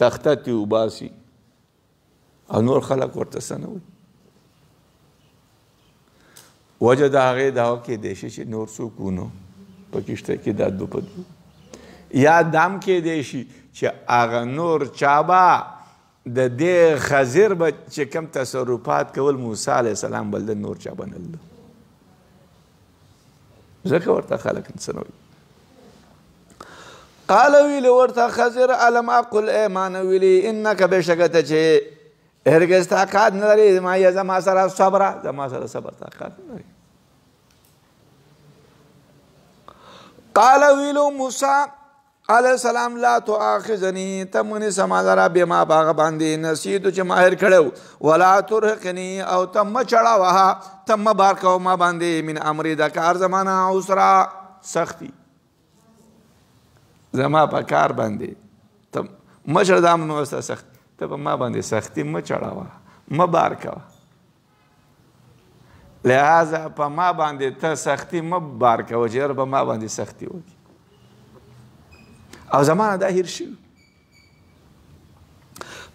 تخته ترې وباسي او نور خلک ورته څه نه وایي. وجه د هغې دا کیدی شي چې نور څوک ونو په کښته کې دا دو په دو، یا دام کیدی شي چې هغه نور چا به د دې خضر به چې کوم تصرفات کول موسی علیه السلام بل د نور چا به نه لیدل. ځکه ورته خلک څه نه وایي. قال ویلی ورته خضر الم اقل ای ما نه ویلي انکه بېشکه ته چې هرګز طاقت نه لري زما سره صبره، زما سره صبر طاقت نه لري. قال ویلو موسی علیه السلام لا تؤاخذني ته مونې سما لره بما په هغه باندې نسیتو چې ما هېر کړی ولا ترهقني او ته مه چړوه، ته مه بار کوه ما باندې من امري د کار زما نه عسرا سختي زما په کار باندې ته مه چړه دا منو ستا سخت ته په ما باندې سختي مه چړوه مه بار کوه، لہذا په ما باندې ته سختي مه بار کوه چې یاره په ما باندې سختي وکړي او زمانه دا هیر شوي.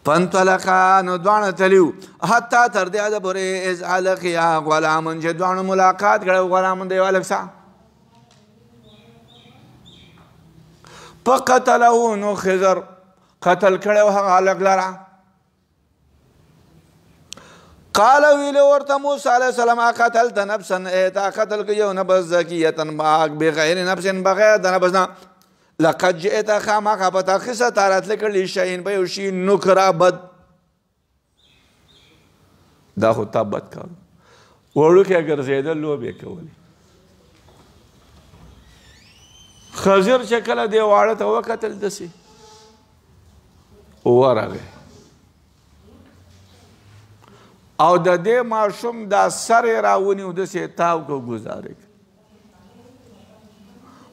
فانطلقا نو دواړه تللي حتی تر دې حده پورې اذ القیا غلامن چې دواړو ملاقات کړی غلامن د یو هلک سره فقتله نو خضر قتل کړی و هغه هلک لره. قال ویلی ورته موسی علیه السلام اقتلت نفسا ای تا قتل که یو نفس زکیة پاک بغیر نفس بغیر د نفس نه لقد جئت خامخا په تحقیق سره تا راتلی کړلي شیئن په یو شي نکره بد، دا خو تا بد کار وړوکی ګرځېدل لوبې کولې. خضر چې کله دې واړه ته وکتل داسې ورغی او د دې ماشوم دا سر یې راونیو داسې تاو که ګزارې کړ.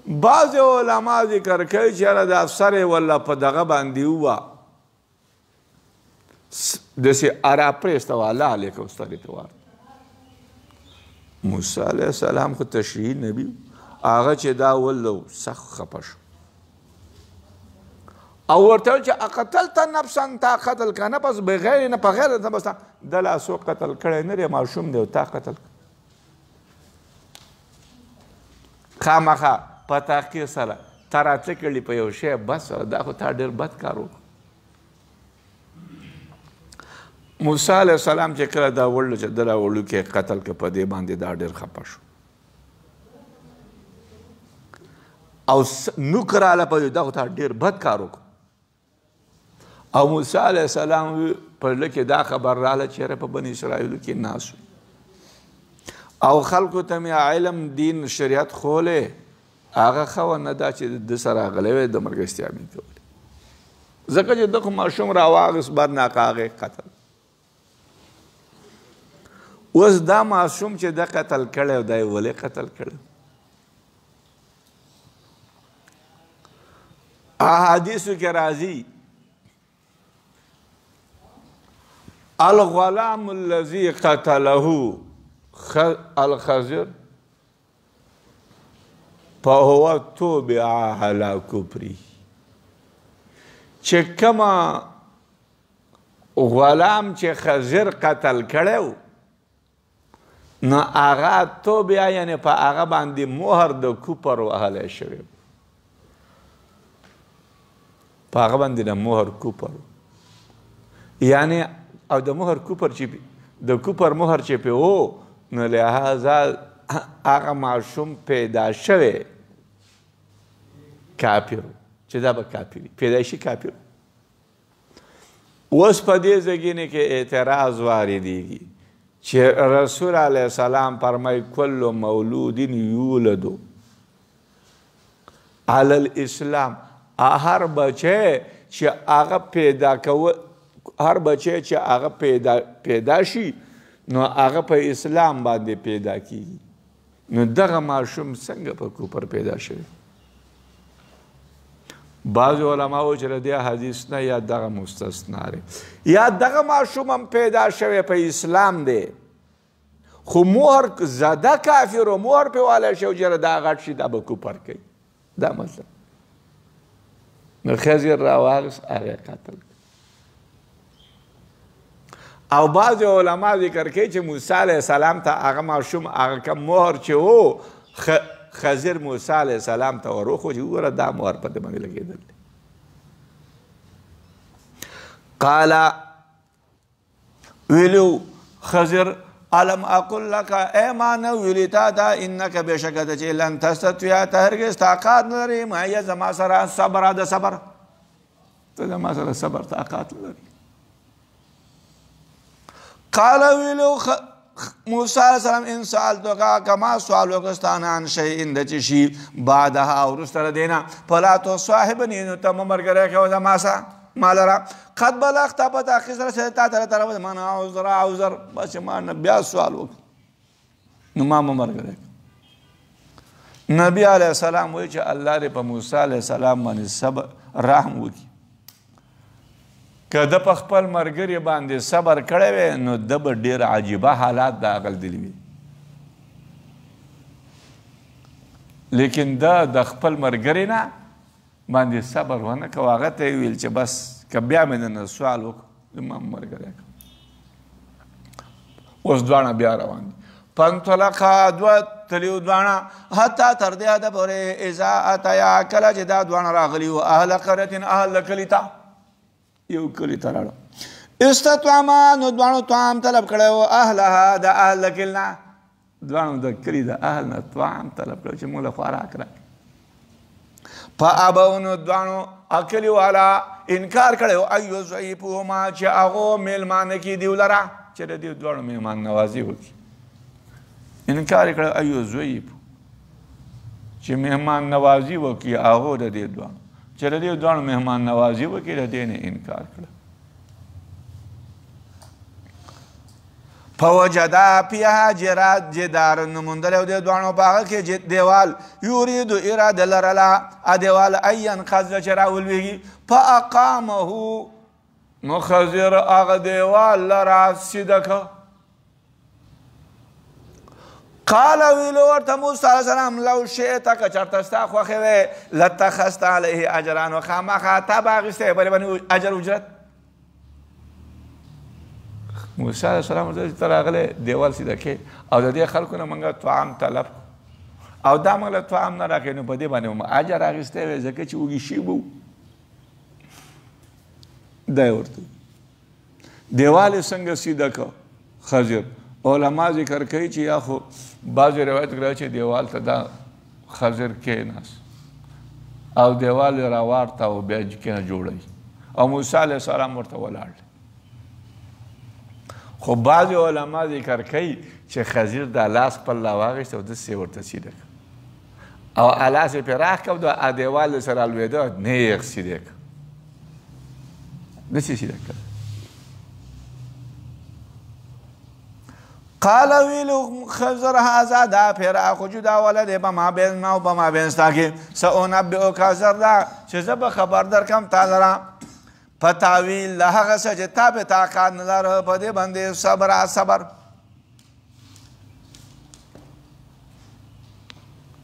بعضې علما ذکر کوي چې یاره دا سر یې والله په دغه باندې ووه داسې ارا پرېسته وه لالی که سترګې ته وار. موسی علیه السلام خو تشریحي نبي هغه چې دا ولو سخت خفه شو او ورته ویل چې اقتلت نفسا تا قتل که نفس بغیر نه په غیر نفس ده لا څوک قتل کړی نه دی ماشوم دی او تا قتل خامخا په تحقیق سره تا راتلی کړلي په یو شی بس دا خو تا ډېر بد کار وکړو. موسی علیه السلام چې کله دا وړلو چې ده را وړوکی قتل که په دې باندې دا ډېر خفه شو او نوک راله په دا خو تا ډېر بد کار وکړو. او موسی علیه السلام په زړه کې دا خبر راله چې یاره په بني اسرائیلو کې ناست او خلکو ته مې علم دین شریعت خولی هغه ښه ونه دا چې ده سره راغلی وی د مرګستیا مې کولې ځکه چې ده خو ماشوم راواغېست بعد ناکاغې قتل. اوس دا ماشوم چې ده قتل کړی او دا یې ولې قتل کړی احادیثو کې راځي الغلام الذي قتله الخضر فهو تبع على كفره چې کومه غلام چې خضر قتل کړی نو هغه تبع یعنې په هغه باندې مهر د کفر وهلی شوی په هغه باندې د مهر کفر یعنې او د مهر کفر چې د کفر مهر چې پې و نو لهذا هغه ماشوم پیدا شوی کافر چې دا به کافر پیدایشي کافر. اوس په دې ځګینې کې اعتراض واردېږي چې رسول علیه السلام فرمایي کل مولود یولد علی الاسلام هر بچه چې هغه پیدا کول هر بچه چې هغه پیدا شي نو هغه په اسلام باندې پیدا کیږي نو دغه ماشوم څنګه په کفر پیدا شوی. بعض علماء چې د دې حدیث نه یا دغه مستثنا دی یا دغه ماشوم هم پیدا شوی په اسلام دی خو مهر زده کافر و مهر پې والی شو چې دا غټ شي دا به کفر کوي دا مطلب نو خضر راواغست هغه قتل او بعض علما ذکر کوي چې موسی علیه السلام ته هغه ماشوم هغه کوم مهر چې و خضر موسی علیه السلام ته وروښو چې وګوره دا مهر په دې باندې لګېدل دی. قال ویلو خضر علم اقل لك اے ما نو ویلی تا دا انک بشکت چې لن تستطيع ته هرګز طاقت نه لري معایا زما سره صبر د صبر ته زما سره صبر طاقت لري. قال ویلو موسی علیہ السلام ان سألتک کما سوال وکستان عن شیء د چې شي بعدها ورسره دینا فلا تو صاحبني نو تم مرګره کو زما سره مالرا قد بلغت پتا خسر سے تا طرف من عذر بس ما بیا سوال وک نو ما مرګره نبی علیہ السلام وی چې الله دې په موسی علیہ السلام باندې صبر رحم وکي. که د په خپل مرګري باندې صبر کړی وی نو د به ډېر عجیبه حالات د هغه لیدلي وي، لیکن د خپل مرګري نه باندې صبر ونه کو. هغه ته یې ویل چې بس که بیا مې نه سوال وکړو زما مرګری کړه. اوس دواړه بیا روان دي. فانطلقا دوه تلي دواړه حتی تر دې حده پورې اذا اتیا کله چې دا دواړه راغلي وو اهل قرية اهل کلي ته یو کلي ته راړه. استطعما نو دواړو طعام طلب کړی و اهلها د اهل کلي نه دواړو د کلي د اهل نه طعام طلب کړی چې موږ له خوراک راکړي. فابوا نو دواړو اکلي والا انکار کړی و ایو ضعیفهما چې هغو میلمانه کي دیو لره چې د دې دواړو مهمان نوازي وکړي. انکار یې کړی ایو ضعیف چې مهمان نوازي وکړي هغو د دې دواړو چې د دې دواړو مهمان نوازي وکړي د دې نه انکار کړی. فوجدا فيها جدار نموندل او د دواړو په هغه کې دیوال یورید اراده لرله دیوال این خزه چې راولویږي فاقامه نو خضر هغه دیوال لره سیده که. قال ویلو ورته موسی علیه السلام لو شئت که چېرته ستا خوښې وی لاتخذت علیه اجرا نو خامخا تا به اخیستی پرې باندې اجر اجرت. موسی علیه السلام ورته ته راغلی دیوال سیده کې او د دې خلکو نه موږ طعام طلب او دا موږ له طعام نه راکوي نو په دې باندې مو اجر اخیستی وی ځکه چې وږي شي به دا یې ورته دیوال یې څنګه سیده که خضر. علما ذکر کوي چې یا خو بعضې روایت کړی چې دیوال ته دا خضر کېناست او دیوال یې راوارته او بیا کېنه جوړوي او موسی علیه السلام ورته ولاړ. خو بعضې علما ذکر کوي چې خضر دا لاس خپل راواخیست او داسې یې ورته سیده کړه او لاس یې پراخ کړ او دیوال یې سره لوېده نیغ سیده کړه داسې سیده کړه. قال ویلو خضر هذا دا پھر خو جدا ولد بما بین ما و بما بین ستا کې سأنبئک خضر دا چې زه به خبر درکړم تا لره په تاویل د هغه څه چې تا پې طاقت نه لره په دې باندې صبر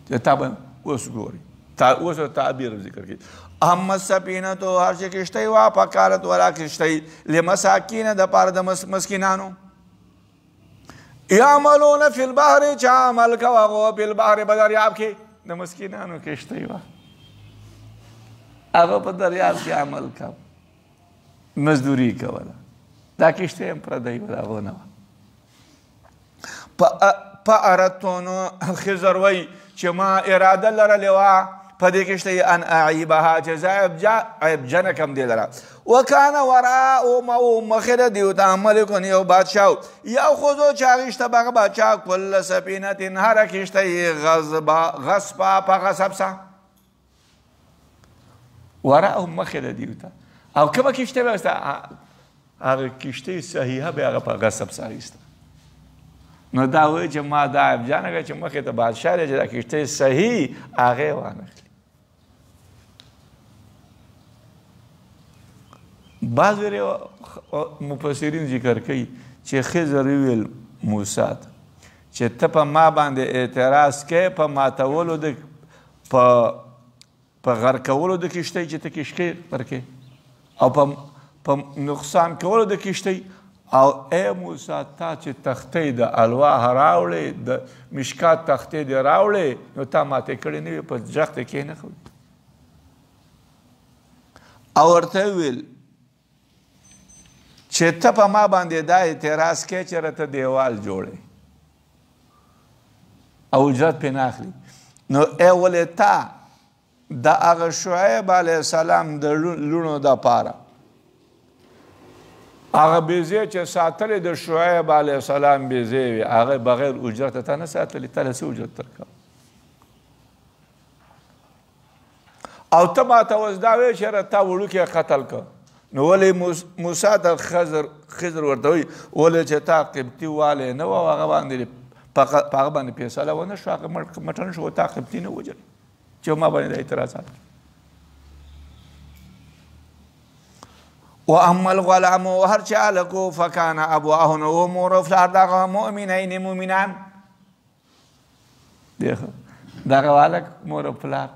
چې تا به اوس ګوري اوس تعبیر ذکر کړي. اما سفینه تو هر چې کشتۍ وه فقالت ولا کشتۍ لمساکین د پاره د مسکینانو یعملون فی البحر چې عمل کوه هغه فی البحر په دریاب کې د مسکینانو کشتۍ وه هغه په دریاب کې عمل کوه مزدوري کوله دا کشتۍ هم پردی وه د هغو نه وه. فاردتو نو خضر وی چې ما اراده لرلې وه په دې کشتۍ ان اعیبها چې زه عیبجنه کم دې لره. وکانه وراءهم او مخې د دیو ته ملکون یو بادشاه یاخذو چې هغې شته به هغه بادشاه کل سفینة هره کشتۍ غصبا په غصب سه وراءهم مخې د دیو ته او کومه کشتۍ به سته هغه کشتۍ صحیحه به هغه په غصب سه اخیسته. نو دا وایي چې ما دا عیبجانه کړه چې مخې ته بادشاه دی چې دا کشتۍ صحیح هغې وانخلي. بعض مفسرین ذکر کوي چې خضر ویل موسی ته چې ته په ما باندې اعتراض کوې په ماتولو د په غرقولو د کشتۍ چې ته کشتۍ ورکې او په نقصان کولو د کشتۍ او ای موسی تا چې تختې د الواح راوړې د مشکات تختې دې راوړې نو تا ماتې کړې نه وي په جغ ته کښېنښود او ورته وویل چې ته په ما باندې دا اعتراض کوې چې راته دیوال جوړې او اجرت پرې نه اخلي نو ای ولې تا د هغه شعیب علیه السلام د لوڼو دپاره هغه بیزې چې ساتلې د شعیب علیه السلام بیزې وي هغه بغیر اجرته تا نه ساتلې تا له څه اجرت درکړه او ته ماته اوس دا وایې چې یاره تا وړوکی قتل کړه نو ولې موسی ته خضر ورته وایي ولې چې تا قبطي والی نه و او هغه باندې په هغه باندې فیصله ونه شو هغه مټن شو تا قبطي نه وجل چې ما باندې د اعتراضات واما الغلام هر چې هلکو فکان ابواه نو و مور او پلار دغه مؤمنین مؤمنان دغه هلک مور او پلار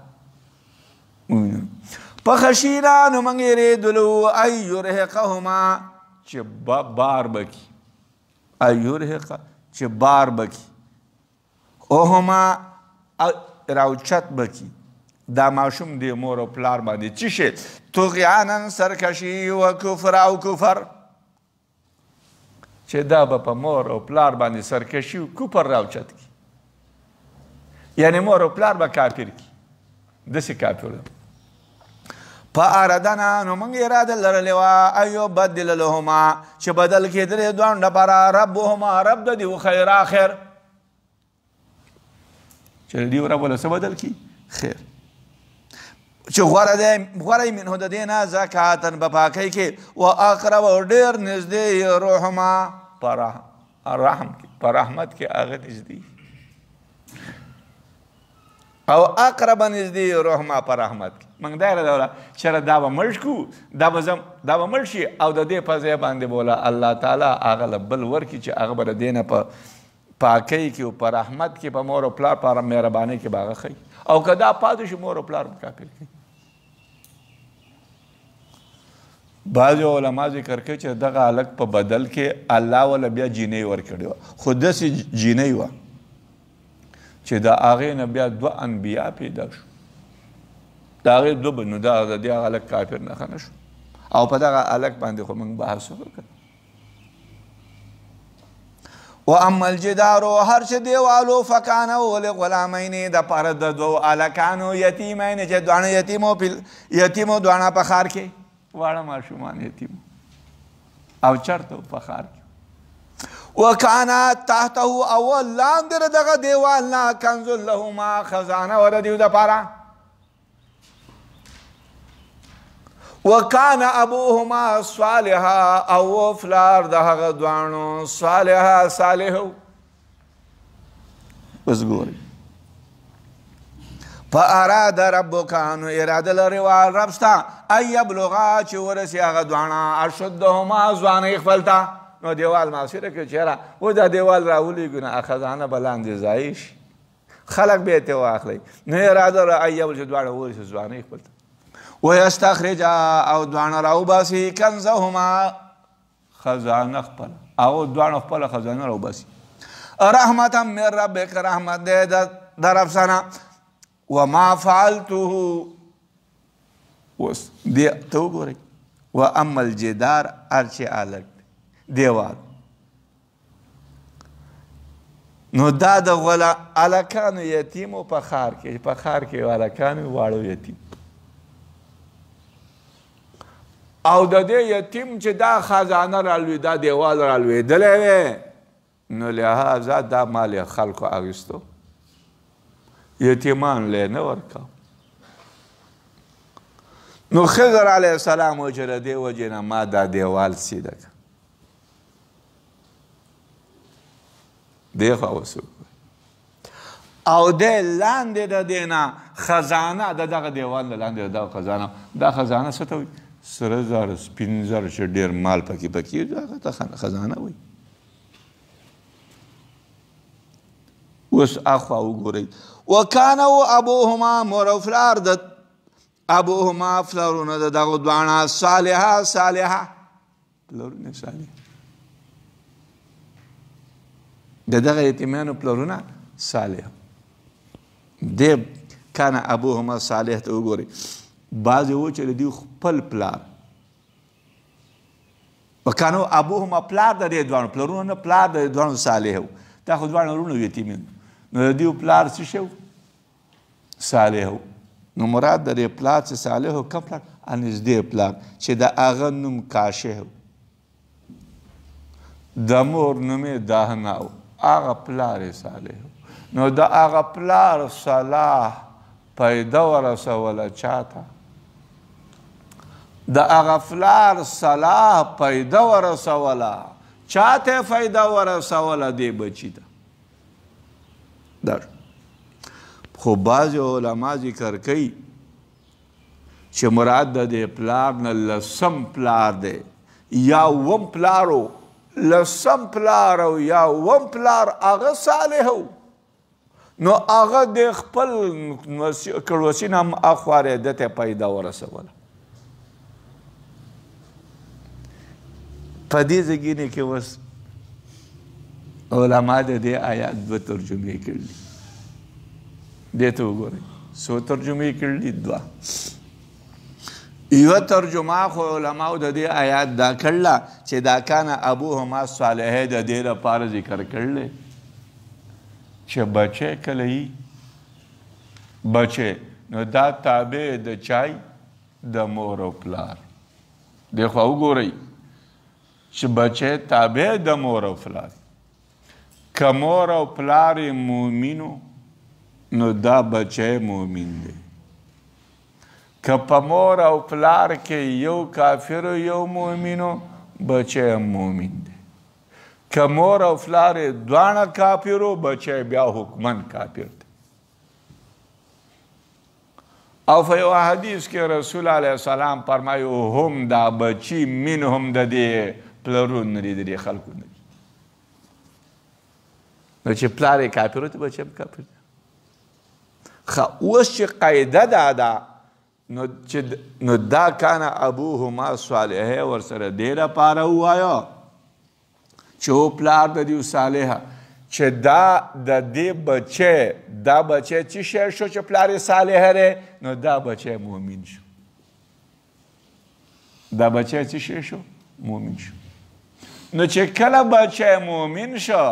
مؤمنان فخشینا نو موږ یېرېدلو ان یرهقهما چې بار بکي ان یرهقه چې بار بکي اوهما راوچت بکي دا ماشوم دی مور او پلار باندې څه شی طغیانا سرکشي و کفر او کفر چې دا به په مور او پلار باندې سرکشي او کفر راوچت کی یعنی مور او پلار به کافر کی داسې کافر فاردنا نو موږ اراده لرلې وه ان یبدل لهما چې بدل کېدلې دواړو لپاره ربهما رب د دې خیرا خیر چې د دې رب له څه بدل کي خیر چې غوره منه د دې نه زکاتن په پاکۍ کې و اقرب او ډېر نږدې روحما په رحمت کې هغه نږدې او اقرب نږدې روحما په رحمت کې موږ دا اراده چېرې دا به مړ کړو دا به مړ شي او د دې په ځای باندې بوله الله تعالی هغه له بل ورکړي چې هغه به د دې نه په پاکۍ کې او په رحمت کې په مور او پلار په مهربانۍ کې به هغه ښیي او که دا پاتې شي مور او پلار به کافر کوي بعضې علما ذکر کوي چې دغه هلک په بدل کې الله وله بیا جینۍ ورکړې وه خو داسې جینۍ وه چې د هغې نه بیا دوه انبیا پیدا شو د هغې دوه به نو د دې هغه هلک کافر نښه نه شو او په دغه هلک باندې خو موږ بحث وکړ واما الجدار هر چې دیوالو فکانه لغلامین د پاره د دوو هلکانو یتیمین چې دواړه یتیمو دواړه په ښار کې واړه ماشومان یتیم او چرته په ښار کې وکانا تحته او لاندې د دغه دیوال نه کنز لهما خزانه وه د دوی دپاره وکانا ابوهما صالحا او فلار د هغه دواړو صالحا صالح اوس ګورئ فاراد ربک نو اراده لري وه رب ستا ان یبلغا چې ورسي هغه دواړه اشدهما ځوانۍ خپل ته نو دیوال معصیره کړي چېره و دا دیوال راولیږو نه خزانه به لاندې ځایې شي خلک به یې ترې واخلئ نو اراده لري ان یبلغ چې دواړه ورسي ځوانۍ خپل ته ویستخرج او دواړه راوباسي کنزهما خزانه خپله او دواړه خپله خزانه راوباسي رحمتا من ربک رحمت دی د رب څخه وما فعلته اوس دې ته وګورئ واما الجدار هر چې هلک دیوال نو دا د هلکانو یتیمو په ښار کې هلکانو واړو یتیم او د دې یتیم چې دا خزانه رالوي دا دیوال رالوېدلی وی نو لهذا دا مال یې خلکو اخیستو یتیمان لی نه ورکاو نو خضر علیه السلام و چې د دې وجې نه ما دا دیوال سیده کړ دې خوا اوس او دی لاندې د دې نه خزانه د دغه دیوال نه لاندې د دغه خزانه دا خزانه څه ته وایي سره زر سپین زر چې ډېر مال پکې هغه ته خزانه وایي اوس اخوا وګورئ وکانه ابوهما مور او پلار د ابوهما پلارونه د دغو دواړه صالحه پلرونه صالح د دغه یتیمانو پلرونه صالح دی کان ابوهما صالح ته وګورئ بعضې و چې د دوی خپل پلار وکانو ابوهما پلار د دې دواړو پلرونه نه پلار د دې دواړو صالح و دا خو دواړه وروڼه یتیمین نو د دوی پلار څه شی و صالح و نو مراد د دې پلار چې صالح و کوم پلار نږدې پلار چې د هغه نوم کاشه و د مور نوم یې دهنه و هغه پلار یې صالح و نو د هغه پلار صلاح پیدا ورسوله چاته د هغه پلار صلاح پیدا ورسوله چاته فایده ورسوله دې بچي ته دا خو بعضې علما ذکر کوي چې مراد د دې پلار نه لسم پلار دی یا اووم پلار و لسم پلار او یا اووم پلار هغه صالح و نو هغه د خپل کړوسي نه هم اخوارې ده ته پیدا ورسوله په دې زګینې کې اوس علما د دې آیات دوه ترجمې کړلي دې ته وګورئ څو ترجمې کړلي دوه یوه ترجمه خو علماو د دې آیات دا کړله چې دا کان ابوهما صالح د دې لپاره ذکر کړلی چې بچی کله یي بچی نو دا تابع د چای د مور او پلار دې خوا وګورئ چې بچی تابع د مور او پلار که مور او پلار مؤمنو نو دا بچی مؤمن دی که په مور او پلار کې یو کافر او یو مؤمنو بچی مؤمن دی که مور او پلار دواړه کافرو بچی بیا حکمن کافر دی او په یو حدیث کې رسول علیه السلام فرمایو هم دا بچی منهم د دې پلرون نه دي د دې خلکو نه دي نو چې پلار یې کافر و ته بچی هم کافر دی ښه اوس چې قاعده دا ده نو دا کان ابوهما صالح ورسره دې لپاره ووایه چې و پلار د دې صالحه چې دا د دې بچی دا بچی څه شی شو چې پلار یې صالح دی نو دا بچی مؤمن شو دا بچی څه شی شو مؤمن شو نو چې کله بچی مؤمن شو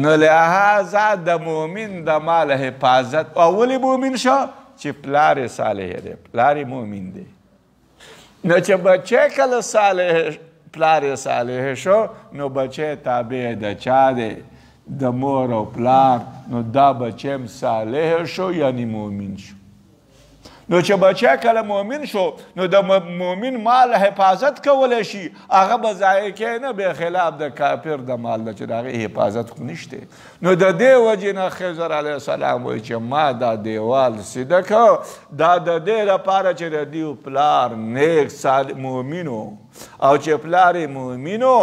نو لہذا د مؤمن د مال حفاظت اولی مؤمن شو چې پلار یې صالح دی پلار یې مؤمن دی نو چې بچی کله صالح پلار یې صالح شو نو بچی تابع د چا دی د مور او پلار نو دا بچی هم صالح شو یعنی مؤمن شو نو چې بچی کله مؤمن شو نو د مؤمن مال حفاظت کولی شي هغه به ضایع کوي نه بخلاف د کافر د مال نه چې د هغې حفاظت خو نشته نو د دې وجې نه خضر علیه السلام وایي چې ما دا دیوال سیده کړ دا د دې لپاره چې د دیو پلار نیک مؤمن و او چې پلار یې مؤمن و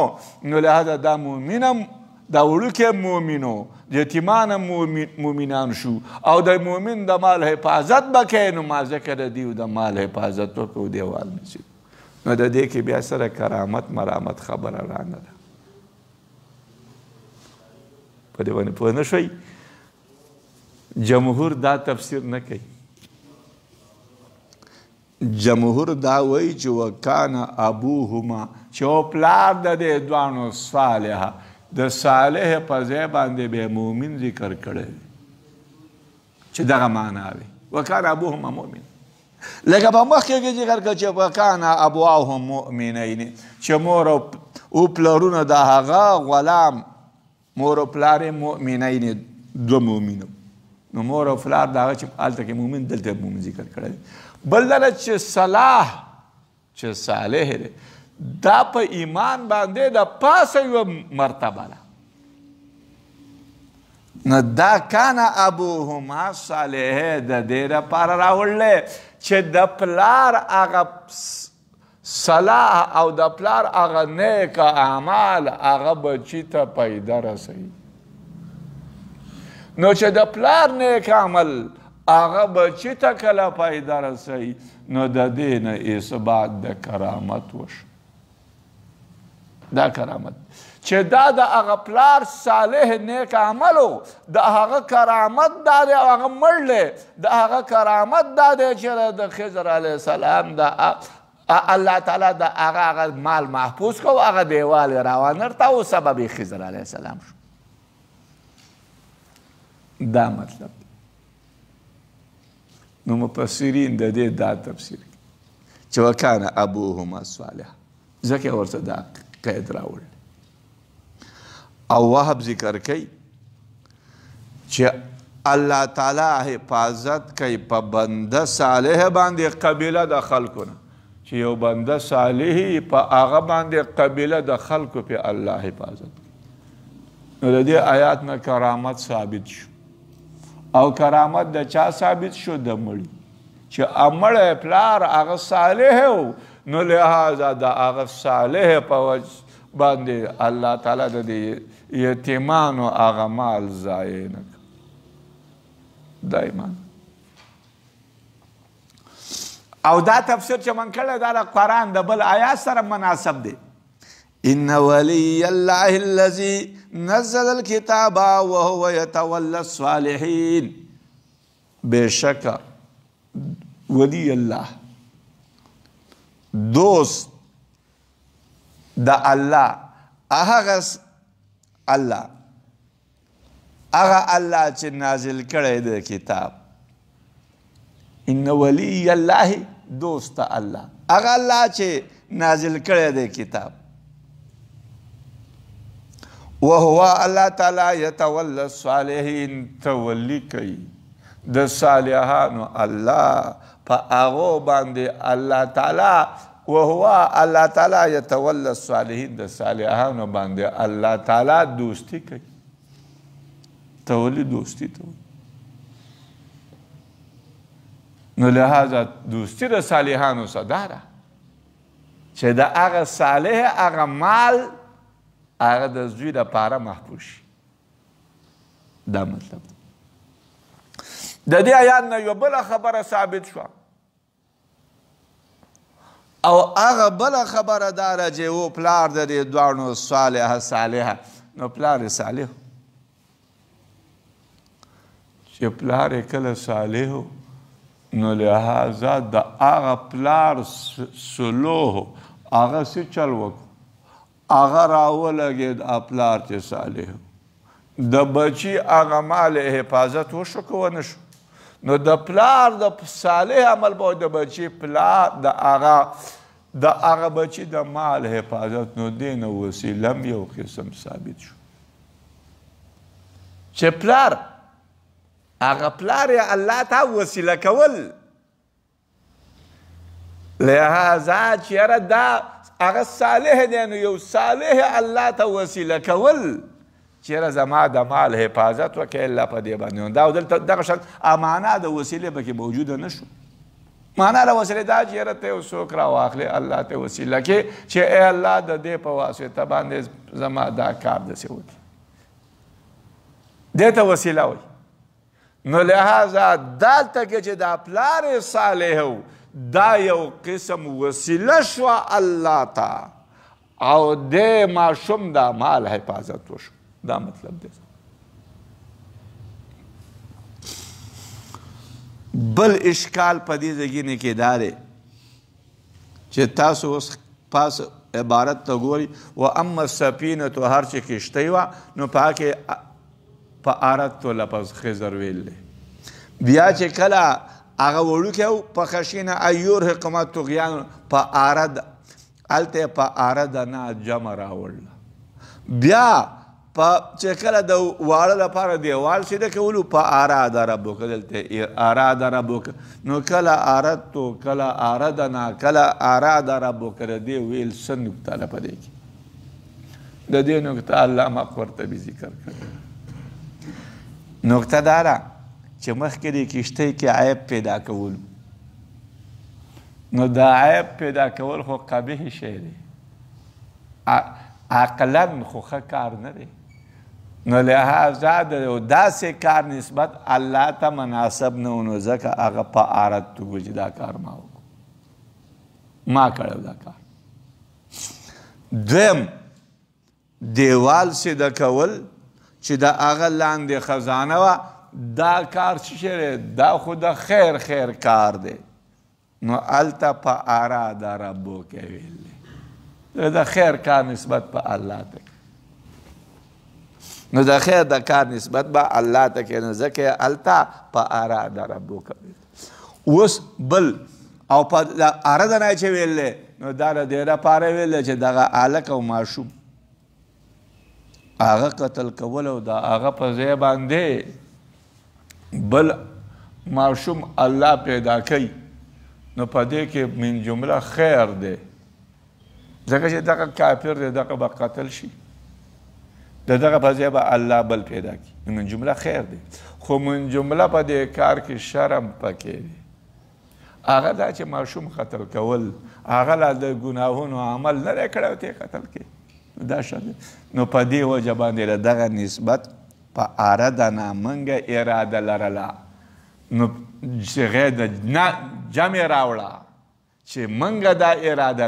نو لهذا دا مؤمن هم دا وړوکی مؤمن و یتیمان هم مؤمنان شو او د مؤمن د مال حفاظت به کوي نو ما ځکه د دیو د مال حفاظت وکړو دیوال نشي نو د دې کې بیا سره کرامت مرامت خبره رانه ده په دې باندې پوه نه شوئ جمهور دا تفسیر نه کوي جمهور دا وایي چې وکانه ابوهما چې و پلار د دې دواړو صالحه د صالح په ځای باندې به مؤمن ذکر کړی چې دغه معنا وي وکانه ابوهما مؤمن لکه په مخکې کې ذکر کړه چې وکانه ابواهم مؤمنین چې مور او پلرونه د هغه غلام مور او پلار مؤمنین دوه مؤمنو نو مور او پلار د هغه چې هلته کې مؤمن دلته مؤمن ذکر کړی بل دا چې صلاح چې صالح دی دا په ایمان باندې د پاسه یوه مرتبه ده نو دا کانه ابوهما صالح د دې لپاره راوړلی چې د پلار هغه صلاح او د پلار هغه نیک اعمال هغه بچي ته پیدا رسوي نو چې د پلار نیک عمل هغه بچي ته کله پیدا رسوي نو د دې نه اثبات د کرامت وشو دا کرامت چې دا د هغه پلار صالح نیک عملو د هغه کرامت دا دی او هغه مړ دی د هغه کرامت دا دی چې د خضر علیه السلام د الله تعالی د هغه مال محفوظ کو هغه دیوال راوانرته او سبب خضر علیه السلام شو دا مطلب نو مفسرین د دې دا تفسیر چې وکانه ابوهما صالح ځکه ورته دا قید راوړل او وهب ذکر کوي چې الله تعالی حفاظت کوي په بنده صالح باندې قبیله د خلکو نه چې یو بنده صالح په هغه باندې قبیله د خلکو په الله حفاظت کوي نو د دې آیات نه کرامت ثابت شو او کرامت د چا ثابت شو د مړي چې مړی پلار هغه صالح و نو لہذا د هغه صالح په وجه باندې الله تعالی د دې یتیمانو هغه مال ضایع نه کړ دا ایمان او دا تفسیر چې من کړی دا د قرآن د بل آیات سره مناسب دی ان ولی الله الذي نزل الكتاب وهو يتولى الصالحين بشک ولی الله دوست د الله هغه الله چې نازل کړی د کتاب ان ولی الله دوست الله هغه الله چې نازل کړی د کتاب وهو الله تعالی یتولی الصالحین تولی کوي د صالحانو الله په هغو باندې الله تعالی وهو الله تعالی یتولی الصالحین د صالحانو باندې الله تعالی دوستی کوي تولی دوستی تو نو لہذا دوستی د صالحانو صداره چې د هغه صالح هغه مال هغه د زوی دپاره محفوظ شي دا مطلب د دې آیات نه یو بله خبره ثابت شوه او هغه بله خبره داره چې و پلار د دې دواړو صالحه نو پلار یې صالح چې پلار یې کله صالح نو لہذا د هغه پلار سلوه هغه څه چل وکړو هغه راولګېد پلار چې صالح د بچي هغه مال حفاظت وشو که ونه شو نو د پلار د صالح عمل به د بچي پلار د هغه بچي د مال حفاظت نو دې نه وسیله هم یو قسم ثابت شو چې پلار هغه پلار یې الله ته وسیله کول لہذا چېره دا هغه صالح دی نو یو صالح الله ته وسیله کول چېره زما د مال حفاظت وکړي الله په دې باندې دا دلته دغه شان معنا د وسیلې پکې موجوده نه شو معنا د وسیلې دا چې یاره ته یو څوک راواخلې الله ته وسیله کې چې ای الله د دې په واسطه باندې زما دا کار داسې وکړي دې ته وسیله وایي نو لہذا دلته کې چې دا پلار صالح و دا یو قسم وسیله شوه الله ته او دې ماشوم دا مال حفاظت وشو دا مطلب دی بل اشکال په دې ځای کې دا دی چې تاسو اوس پاس عبارت ته ګورئ و اما السفینة هر چې کشتۍ وه نو په هغه کې په اردتو لفظ خضر ویل دی بیا چې کله هغه وړوکی و په خشینه ان یرهقهما طغیان په ارد هلته یې په ارد نه جمع راوړله بیا چې کله د واړه لپاره دیوال سیده کولو په اراد ربک دلته اراد ربک نو کله اردتو کله اردنا کله اراد ربک د دې ویل څه نکته ده په دې کې د دې نکته علامه قرطبي ذکر کړې نکته دا ده چې مخکې د کشتۍ کې عیب پیدا کول نو دا عیب پیدا کول خو قبیح شی دی عقلا خو ښه کار نه دی نو لہذا د داسې کار نسبت الله ته مناسب نه و نو ځکه هغه په اردتو چې دا کار ما وکړو ما کړی دا کار دویم دیوال سیده کول چې د هغه لاندې خزانه وه دا کار څه شی دی دا خو د خیر کار دی نو هلته په اراده ربک ویل دی د خیر کار نسبت په الله ته نو د خیر د کار نسبت به الله ته کوي نو ځکه هلته په اراده ربک اوس بل او په اراده نه چې ویل دی نو دا د دې لپاره ویل دی چې دغه هلک او ماشوم هغه قتل کول او د هغه په ځای باندې بل ماشوم الله پیدا کوي نو په دې کې من جمله خیر دی ځکه چې دغه کافر دی دغه به قتل شي د دغه په ځای به الله بل پیدا کړي نو من جمله خیر دی خو من جمله په دې کار کې شرم پکې دی هغه دا چې ماشوم قتل کول هغه لا د ګناهونو عمل نه دی کړی او ته قتل کوي دا شد نو په دې وجه باندې دغه نسبت په اراده نه منګه اراده لرله نو چې غیر د جمع راوړه چې منګه دا اراده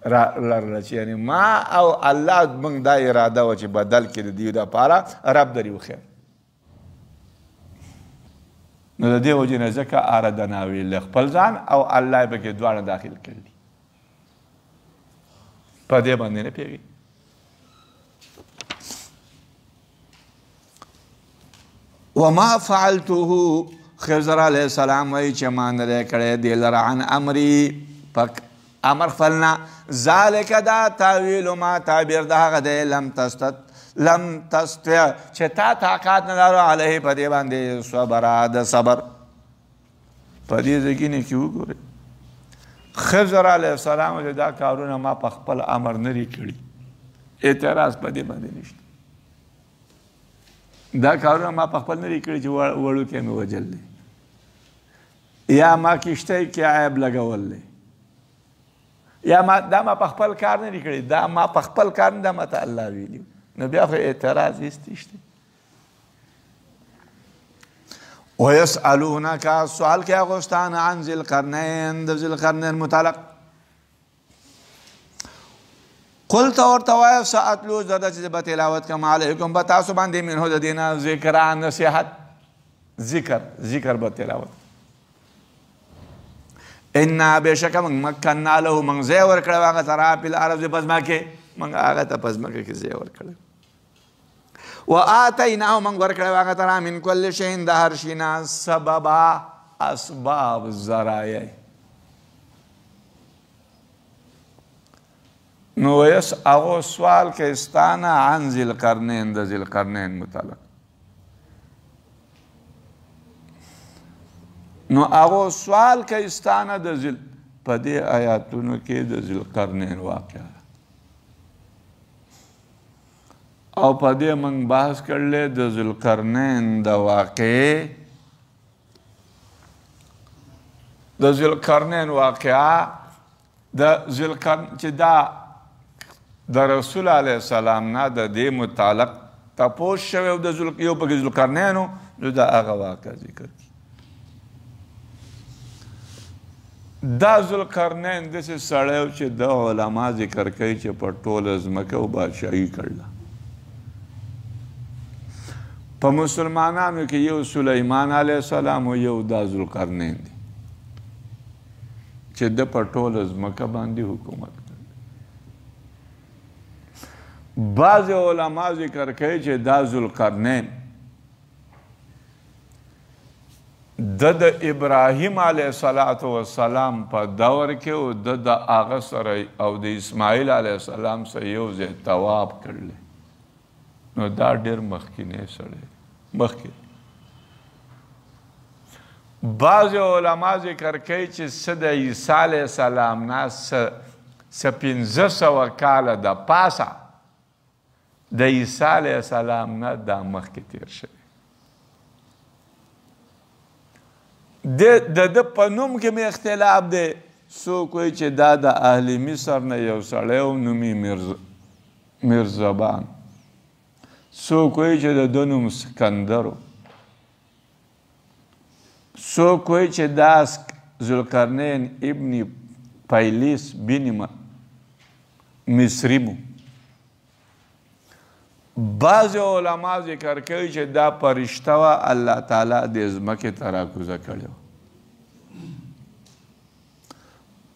لرله چې یعنی ما او الله منګ دا اراده و چې بدل کړي د دې دپاره رب دریو خیر نو د دې وجې نه ځکه اراده نه ویل خپل ځان او الله به کې دواړه داخل کړي په دې باندې نه پیږي وما فعلته خضر علیه السلام وایي چې ما نه دی کړی دې لره عن امري پک امر خپلنا ذلک دا تاویل ما تعبیر د هغه دی لم تستطع چې تا طاقت نه لرو علیه په دې باندې صبر د صبر په دې ځای کې وګورئ خضر علیه السلام چې دا کارونه ما په خپل امر نه دي کړي اعتراض په دې باندې نشته دا کارونه ما په خپل نه دي کړي چې وړوکی مې وجل دی یا ما کشتۍ کې عیب لګول دی یا دا ما په خپل کار نه دي کړي دا ما په خپل کار نه دا ماته الله ویلي نو بیا خو اعتراض هېڅ نشته ويسألونك سوال کې اغوستان عن ذی القرنین د ذی القرنین متعلق قلت ورته وایه سأتلو زده چې به تلاوت کوم علیکم به تاسو باندې منهو د دې نه ذکره نصیحت ذکر به تلاوت انا بېشکه موږ مکننا له موږ ځای ورکړی هغه ته را فی الارض په ځمکې موږ هغه ته په ځمکه کې ځای ورکړی وآتیناه موږ ورکړی هغه ته را من کل شی د هر شي نه سببا اسباب ذرایع نو ویس هغو سوال که استانه عن ذی القرنین د ذی القرنین متعلق نو هغو سوال که استانه د ذی په دې آیاتونو کې د ذی القرنین واقعه او په دې موږ بحث کړلی د ذی القرنین د واقعې د ذی القرنین واقعه د ذی القرنین چې دا د رسول علیه السلام نه د دې متعلق تپوس شوی او د یو پکې ذوالقرنینو نو د هغه واقعه ذکر کړي دا ذوالقرنین داسې سړی و چې د علما ذکر کوي چې په ټوله ځمکه او بادشاهي کړله په مسلمانانو کې یو سلیمان علیه السلام او یو دا ذوالقرنین دی چې د په ټوله ځمکه باندې حکومت بعض علما ذکر کوي چې دا ذوالقرنین د ابراهیم علیه السلام په دور کې او د هغه سره او د اسماعیل علیه السلام سره یو ځای طواف کړلی نو دا ډېر مخکینی سړی مخکې بعض علما ذکر کوي چې څه د عیسی علیه السلام نه څه 1500 کاله د پاسه د عیسی علیه السلام نه دا مخکې تیر شوی د په نوم کې مې اختلاف دی څوک وایي چې دا د اهل مصر نه یو سړی و نوم یې میرزبان څوک وایي چې د ده نوم سکندر و څوک وایي چې دا ذوالقرنین ابن پیلیس بن مصری مو بعض علما ذکر کوي چې دا فرشته وه الله تعالی د ځمکې ته راکوزه کړې وه.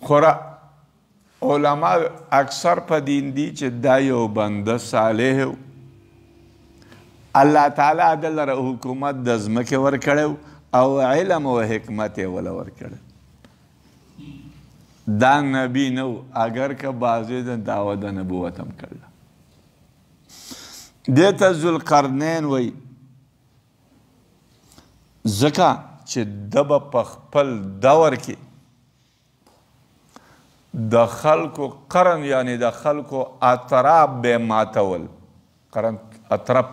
خو علما اکثر په دین دي چې دا یو بنده صالح و، الله تعالی د لره حکومت د ځمکې ورکړی او علم او حکمت یې وله ورکړی. دا نبی نه و، اگر که بعضې د دعوه د نبوت هم کړله. دې ته ذوالقرنین وایي ځکه چې ده به په خپل دور کې د خلکو قرن یعنی د خلکو اطراف به ماتول. قرن اطراف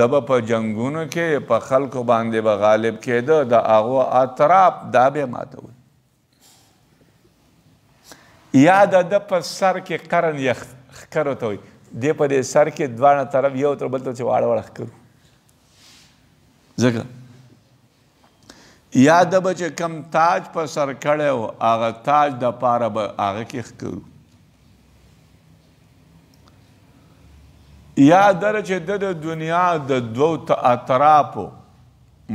ده به په جنګونو کې په خلکو باندې به غالب کېده، د هغو اطراف دا به ماتول. یا د ده په سر کې قرن یا ښکر ورته وایي، دې په دې سر کې دواړه طرف یو تر بل ته چې واړه واړه ښکر ځکه یا ده به چې کم تاج په سر کړی و هغه تاج دپاره به هغه کې ښکرو. یا دره چې ده د دنیا د دوو اطرافو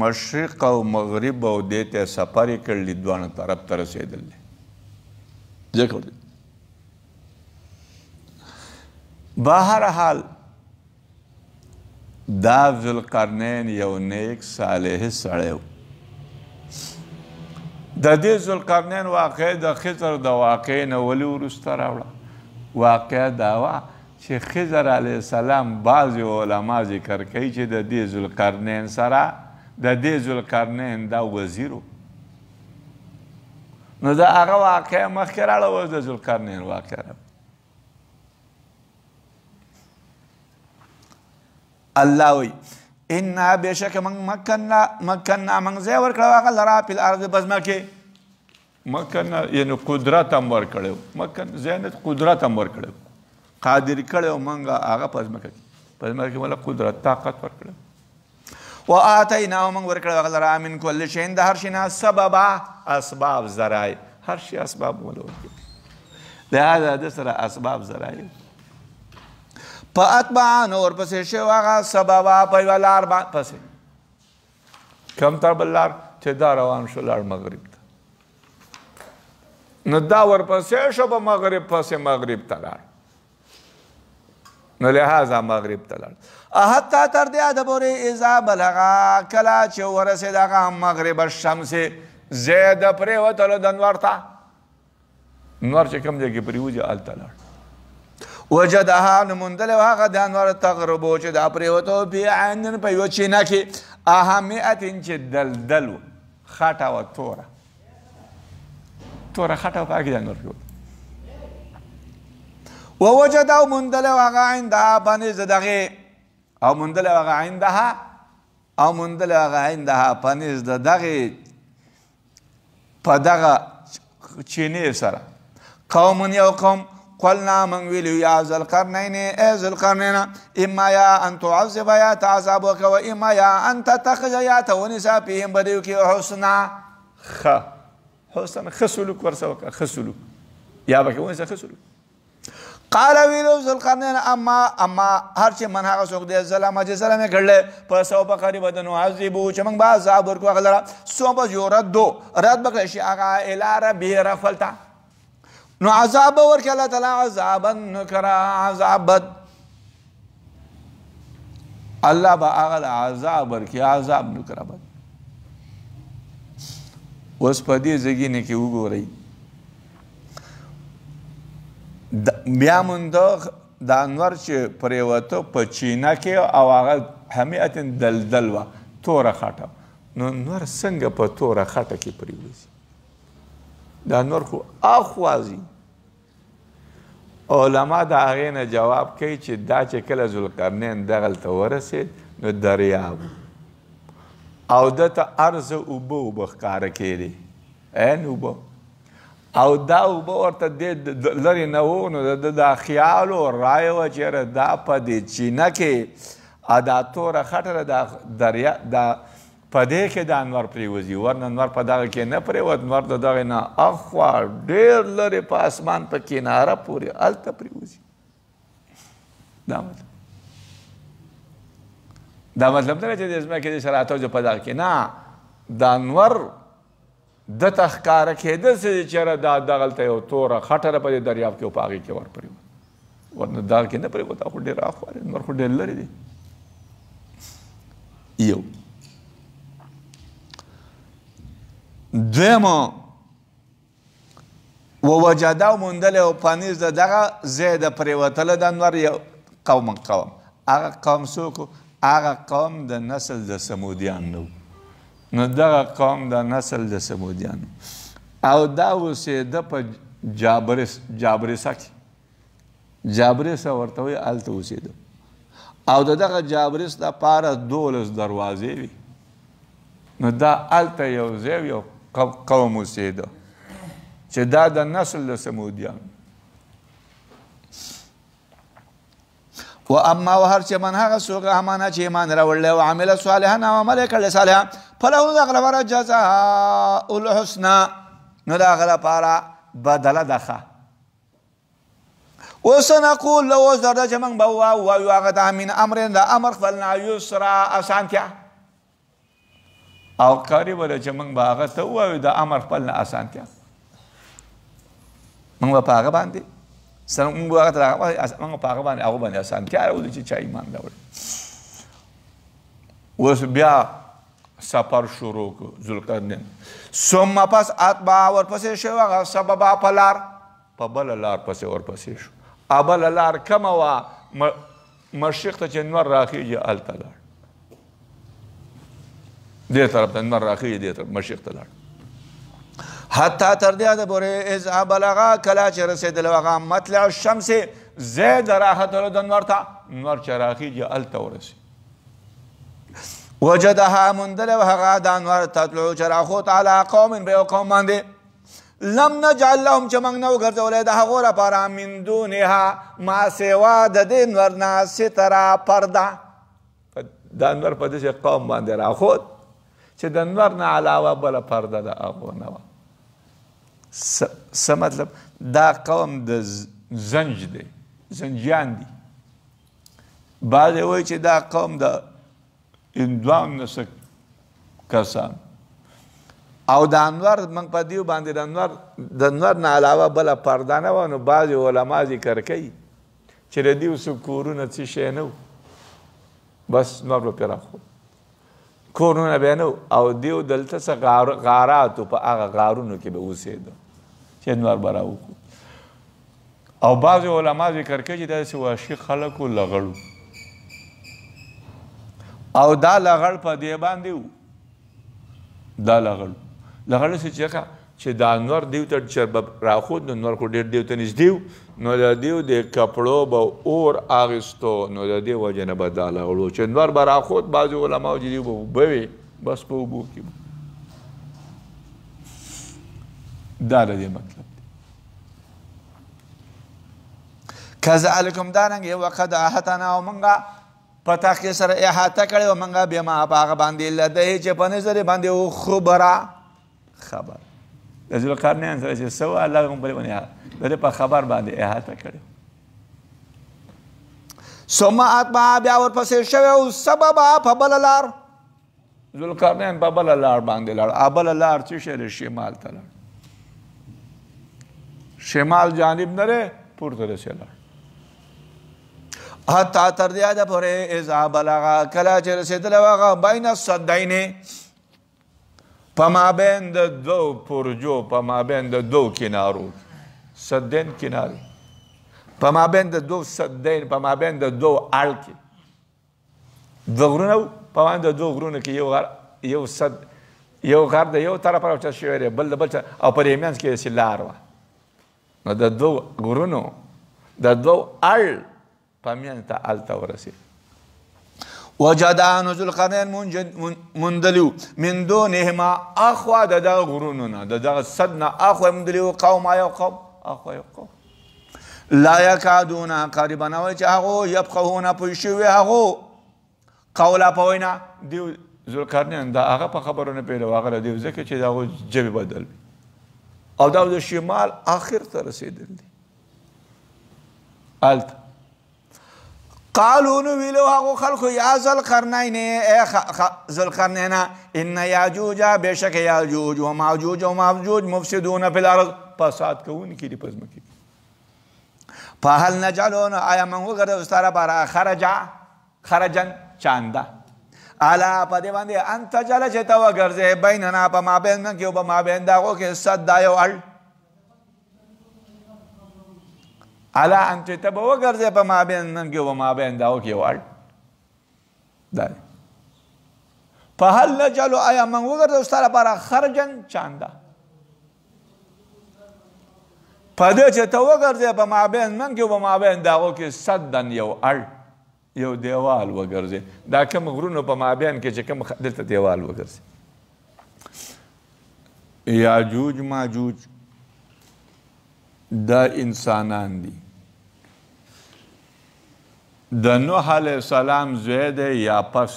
مشرق او مغرب او دې ته سفر یې کړلی، دواړه طرف ته رسېدلی ځکه بهرحال دا ذوالقرنین یو نیک صالح سړی و. د دې ذوالقرنین واقع د خضر د واقع نه ولې وروسته راوړه؟ واقع دا وه چې خضر علیه السلام بعضې علما ذکر کوي چې د دې ذوالقرنین سره د دې ذوالقرنین دا وزیر و، نو د هغه واقع مخکې راړه اوس د ذوالقرنین واقع راوړه. الله وی انا بشک من مکننا من ځای ورکړو هغه لره په الارض په ځمکه. مکننا یعنی قدرت هم ورکړو، مکن ځای قدرت هم ورکړو، قادر کړو موږ هغه په ځمکه کې، په ځمکه کې موږ قدرت طاقت ورکړو. وآتیناه موږ ورکړو هغه لره من کل شی د هر شي نه سببا اسباب ذرایع، هر شي اسباب موږ ورکړو، لهذا د سره اسباب ذرایع. فاتبعا اور پسې شو هغه سببا په یوه لار پسې کم تر بل لار چې دا روان شو لاړ مغرب ته، نو دا ورپسې شو په مغرب پسې مغرب ته لاړ، نو لهذا مغرب ته لاړ. حتی تر دې حده پورې اذا بلغا کله چې ورسېد هغه مغرب الشمس ځای د پرېوتلو د نور ته، نور چې کوم ځای کې پرېوځي هلته لاړ. وجدها نموندل هغه د انوار تغربو چې دا پرېوتو فی عین په یوه چینه کې اهمیت چې دلدل و، خټه وه، توره خټه وه، په هغه کې د انوار پرېوت. ووجد او موندل هغه عندها په نزد دغې او موندل هغه عندها په نزد دغې په دغه چینې سره قوم یو قوم قلنا من ویلو یا ذوالقرنین ای ذوالقرنین اما یا ان تعذب یا تعذب وکه و اما یا ان تتخذ یا تونسا فیهم بدیو کې حسنا ښه سلوک ورسره وکړه، ښه سلوک یا به کې ونیسه ښه سلوک. قال ویلو ذوالقرنین اما هر چې من هغه څوک دی ظلم چې ظلم یې کړلی فسوف قریبا نعذبو چې موږ به عذاب ورکړو هغه لره سوف یردو رد به کړی شي هغه الی ربه رفل ته، نو عذاب ورکړي الله تعالی عذابا نکرا عذاب بد، الله به هغه عذاب ورکړي عذاب نکرا بد. اوس په دې زګینې کې وګورئ بیا مونده د انور چې پرېوته په چینه کې او هغه همیت دلدل وه، توره خټه، نو انور څنګه په توره خټه کې پرېوځي؟ دا نور خو اخوازي. علما د هغې نه جواب کوي چې دا چې کله ذوالقرنین دغلته ورسېد نو دریاب او ده ته عرض اوبه ښکاره کېدې، عین اوبه، او دا اوبه ورته دې لرې نه و، نو د دا خیال و رایه وه چېرې دا په دې چینه کې دا توره خټه دا په دې کې د انور پرېوځي، ورنه انور په دغه کې نه پرېوت، انور د دغې نه اخوا ډېر لرې په اسمان په کناره پورې هلته پرېوځي. دا مطلب دا مطلب نه چې د ځمکې د شرایطو زه په دغه کې نه د انور د ته ښکاره کېده چې چېرې دا دغلته یو توره خټه په دې دریاب کې او په هغې کې ور پرېوت ورنه دغه کې نه پرېوت دا خو ډېر اخوا دی انور خو ډېر لرې دی یو دویمه ووجده موندلی او په نیز د دغه ځای د پرېوتله د انور یو قوم هغه قوم څوک هغه قوم د نسل د سمودیان نه نو دغه قوم د نسل د سمودیان او دا اوسېده په جابرسه کې جابرسه ورته وایي هلته اوسېده او د دغه جابرس دپاره 12 دروازې وي نو دا هلته یو ځای یو قوم اوسېده چې دا د نسل د سمودیان و اما و هر چې من هغه څوک امانه چې ایمان راوړلی او عمل صالحا او عمل یې کړی صالحا فله د هغه لپاره جزاء الحسنى نو د هغه لپاره بدله ده ښه اوس نقول له اوس درته چې موږ به ووایو هغه ته من امر د امر خپل نه یسرا اسانتیا او قریبه ده چې موږ به هغه ته ووایو د امر خپل نه اسانتیا موږ به په هغه باندې موږ به هغه ته موږ په هغه باندې اسانتیا راولو چې چا ایمان راوړي اوس بیا سفر شروع کړو ذوالقرنین ثم پس اتبع ورپسې شو هغه سببا په لار په بله لار پسې ورپسې شو بله لار کومه وه مشرق ته چې نور راخیږي هلته لاړ دې طرف ته نور راخیږي دې طرف مشرق ته لاړ حتی تر دې حده پورې اذ بلغا کله چې رسېدلی هغه مطلع الشمس ځای د راختلو د نور ته نور چې راخیږي هلته ورسېد وجدها موندلی و هغه د انور تطلعو چې راخوت علی قوم په یو قوم باندې لم نجعل لهم چې موږ نه وګرځولی د هغو لپاره من دونها ما سوا د دې نور نه ستره پرده د انور په داسې قوم باندې راخوت چې د نور نه علاوه بله پرده د هغو نه وه څه مطلب دا قوم د زنج دی زنجیان دي بعضې وایي چې دا قوم د هندوانو نه څه کسان او د انور موږ په دیو باندې د انور نه علاوه بله پرده نه وه نو بعضې علما ذکر کوي چې د دیو څه کورونه څه شی نه و بس نور به پرې راخو کورونه به نه او دیو دلته څه غاراتو په هغه غارونو کې به اوسېده چې نور به راوکړو او بعضې علما ذکر کوي چې داسې وحشي خلک و لغړو او دا لغړ په دې باندې و دا لغړ داسې چې د انور دیو ته چې به راخود نو نور خو ډېر دیو ته نږدې و نو د دیو د کپړو به اور اخیستو نو د دې وجې نه به دا لغړ چې نور به راخود بعضې علماو چې دیو به اوبه وي بس په اوبو کې دا د دې مطلب دی کذلکم دارنګې وقد احطنا او موږ په تحقیق سره احاطه کړې وه موږ بما په هغه باندې لدی چې په نظر یې باندې و خبره خبر د ذوالقرنین سره چې څه وه الله موږ پرې باندې د دې په خبر باندې احاطه کړې ثم اتبع بیا ورپسې شوی و سببا په بله لار ذوالقرنین په بله لار باندې لاړ بله لار څه شی دی شمال ته لاړ شمال جانب نه دی پورته داسې لاړ حتی تر دې حده پورې اذا بلغ کله چې رسېدلی و هغه بین الصدین په مابین د دوو پرجو په مابین د دوو کنارو صدین کنارې په مابین د دوو صدین په مابین د دوو اړ کې دوه غرونه و په مابین د دوو غرونو کې یو غر د یو طرف راوچت شوی دی بل د بل او په دې منځ کې داسې لار وه نو د دوو غرونو د دوو اړ په منځ ته هلته ورسېد وجدا ذوالقرنین موندلي من دونهما اخوا د دغه غرونو نه د دغه صد نه اخوا موندلي و قوم یو قوم اخوا یو قوم لا یکادون قریبا نه وایي چې هغو یفقهونه پوه شوي هغو قوله په وینا دیو ذوالقرنین د هغه په خبرو نه پوهېده هغه د دیو ځکه چې د هغو ژبې بدل وي او دا د شمال آخر ته رسېدل دي هلته قالو نو ویلو هغو خلقو یا ذوالقرنین ای ذوالقرنینا ان یاجوج بشک یاجوج و ماجوج مفسدون فی الارض فساد کوونکي دي په ځمکې کې فهل نجعلون آیا موږ وګرځو ستا لپاره خرجن چانده الا په دې باندې ان تجعل چې ته وګرځې بیننا په مابین موږ کې او په مابین د هغو کې سد یو اړ الا ان چې ته به وګرځې په مابین موږ کې او په مابین د هغو کې یو اړ دا فهل نجعل آیا موږ وګرځو ستا لپاره خرجن چانده په دې چې ته وګرځې په مابین موږ کې او په مابین د هغو کې سدن یو اړ یو دیوال وګرځي دا کوم غرونو په مابین کې چې کوم دلته دیوال وګرځي یاجوج ماجوج دا انسانان دي د نوح علیه السلام زوی دی یاپس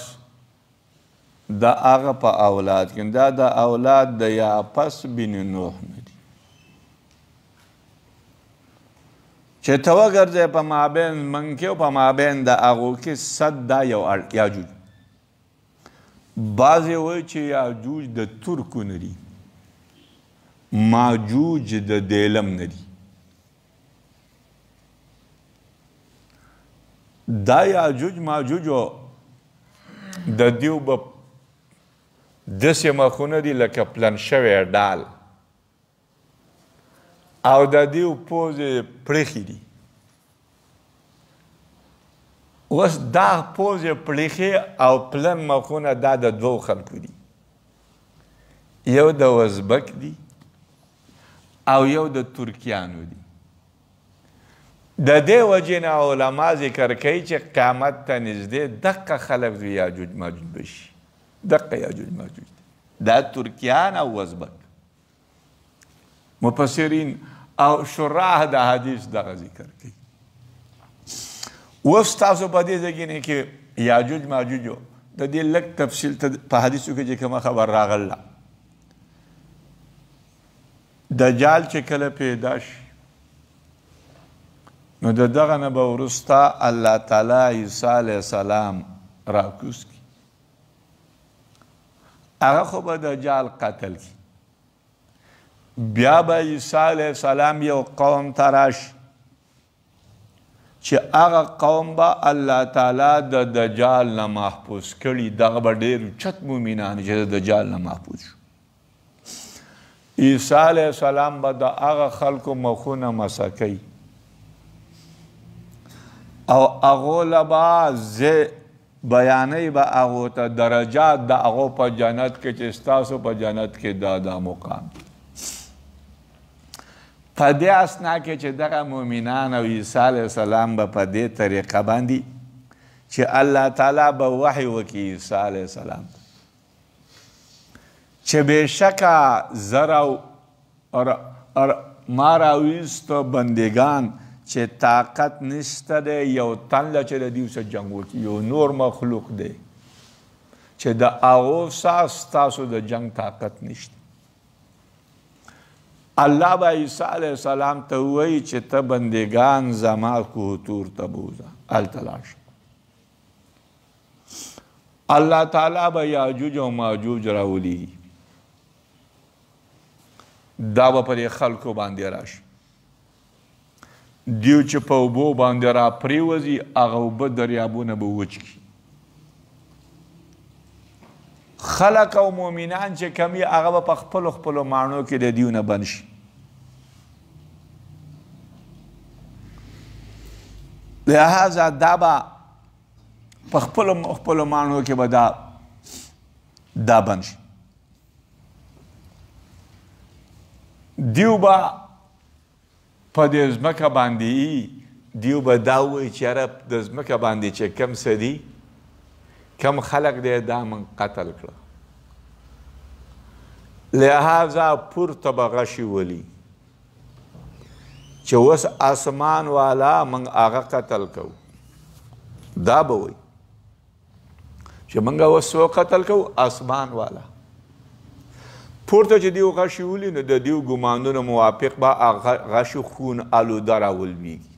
د هغه په اولاد کې دا د اولاد د یاپس بن نوح نه دي چې ته وګرځې په مابین موږ کې او په مابین د هغو کې سد دا یو یاجوج بعضې وایي چې یاجوج د ترکو نه دي ماجوج د دیلم نه دي دا یاجوج ماجوجو د دیو به داسې مخونه دي لکه پلن شوی ډال او د دیو پوزې پړیخي دي اوس دا پوزې پړیخي او پلن مخونه دا د دوو خلکو دي یو د ازبک دي او یو د ترکیانو دي د دې وجې نه علما ذکر کوي چې قیامت ته نږدې دقه خلک د یاجوج ماجوج بشي دقه یاجوج ماجوج دا ترکیان او ازبک مفسرین او شراح د حدیث دغه ذکر کوي اوس تاسو په دې ځای کې کې یاجوج ماجوجو د دې لږ تفصیل په حدیثو کې چې کومه خبر راغله دجال چې کله پیدا شي نو د دغه نه به وروسته الله تعالی عیسی علیه السلام راکوز کړي هغه خو به دجال قتل کړي بیا به عیسی علیه السلام یو قوم ته راشي چې هغه قوم به الله تعالی د دجال نه محفوظ کړي دغه به ډېر اوچت مومنان چې د دجال نه محفوظ شو عیسی علیه السلام به د هغه خلکو مخونه مسح کوي او هغو له به بیانوي به هغو ته درجات د هغو په جنت کې چې ستاسو په جنت کې دا مقام په دې اسنا کې چې دغه مؤمنان او عیسی علیه السلام به په دې طریقه باندې چې الله تعالی به وحی وکړي عیسی علیه السلام چې بېشکه زر ما راویستو بندگان چې طاقت نشته دی یو تن له چې د دوی سره جنګ وکړي یو نور مخلوق دی چې د هغو سره ستاسو د جنګ طاقت نشته الله به عیسی علیه السلام ته ووایي چې ته بندگان زما کوهتور ته بوځه هلته لاړ شه الله تعالی به یاجوج او ماجوج راولیږي دا به پر خلکو باندې راشي دیو چې په اوبو باندې را پریوځي هغه اوبه دریابونه به وچ کړي خلق او مؤمنان چې کم یې هغه به په خپلو خپلو معنو کې د دیو نه بند شي لہذا دا به په خپلو معنو کې به دا بند شي دیو به په دې ځمکه باندې دیو به دا وایي چې یاره د ځمکه باندې چې کم څه دي کم خلق دی دا من قتل کړه لہذا پورته به غشي ولي چې اوس آسمان والا من هغه قتل کوو دا به وایي چې موږ اوس څوک قتل کوو آسمان والا پورته چې دیو غشي ولي نو د دیو ګمانونو موافق به غشي خون آلوده راولویږي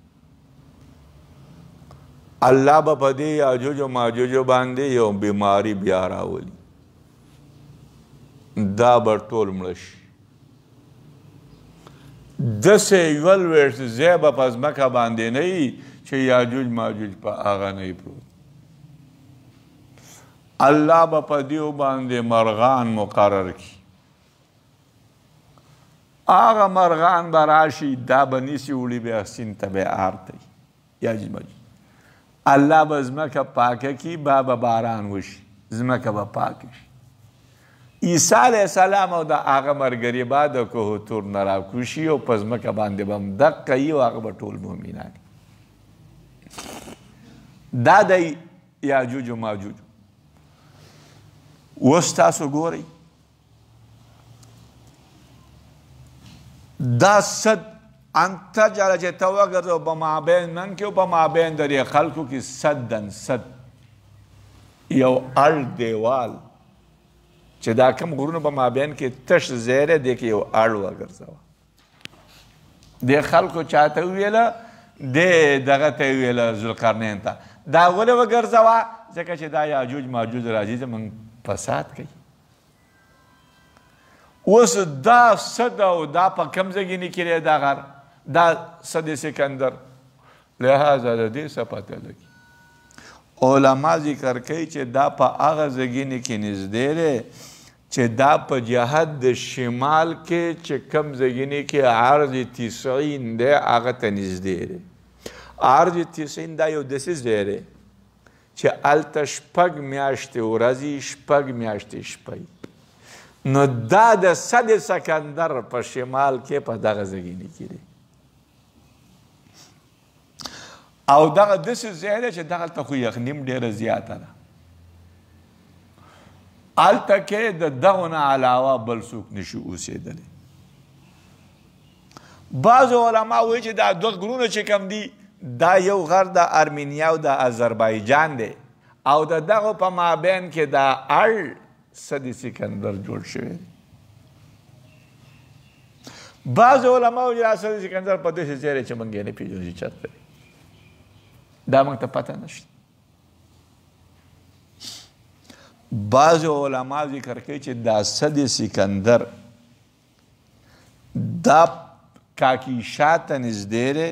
الله به په دې یاجوج او ماجوج باندې یو بیماری بیا راولي دا به ټول مړه شي داسې یو لویشت ځای به په ځمکه باندې نه وي چې یاجوج ماجوج په هغه نه وي پروت الله به په دیو باندې مرغان مقرر کړي هغه مرغان به راشي دا به نیسي وړي بیا سیند ته به ارتی یاجوج ماجوج الله به ځمکه پاکه کړي به باران وشي ځمکه به پاکه شي عیسی علیه السلام او د هغه ملګري به د کوه طور نه راکوشي او په ځمکه باندې به هم دقه وي او هغه به ټول مؤمنان دا د یاجوج و ماجوج اوس تاسو ګورئ دا صد انت جله چې ته وګرځو په مابین من کې او په مابین د دې خلکو کې صدن صد یو اړ دیوال چې دا کم غرونه په مابین کې تش ځای دی دې کې یو اړ وګرځوه دې خلکو چاته وویله دغه ته یې ویله ذوالقرنین ته دا ولې وګرځوه ځکه چې دا یاجوج ماجوج راځي زموږ فساد کوي اوس دا صد او دا په کوم ځای کې نه کېدی دا غر دا صد سکندر لہذا د دې څه پته لګي علما ذکر کوي چې دا په هغه ځای کې نږدې دی چې دا په جهت د شمال کې چې کوم ځای کې عرض 90 دی هغه ته نږدې دی عرض 90 دا یو داسې ځای دی چې هلته 6 میاشتې ورځې 6 میاشتې شپې نو دا د صد سکندر په شمال کې په دغه ځای کې دی او دغه داسې ځای دی چې دغلته خو یخني هم ډېره زیاته ده هلته کې د دغو نه علاوه بل څوک نشي اوسېدلی بعضو علما وایي چې دا دوه غرونه چې کوم دي دا یو غر د ارمینیا او د آذربایجان دی او د دغو په مابین کې دا اړ صد سکندر جوړ شوی دی بعضو علما وایي چې صد سکندر په داسې ځای دی چې موږ یې نه پېژنو چې چېرته دی دا موږ ته پته نشته بعض علما ذکر کوي چې دا صد سکندر دا کاکیشا ته نږدې دی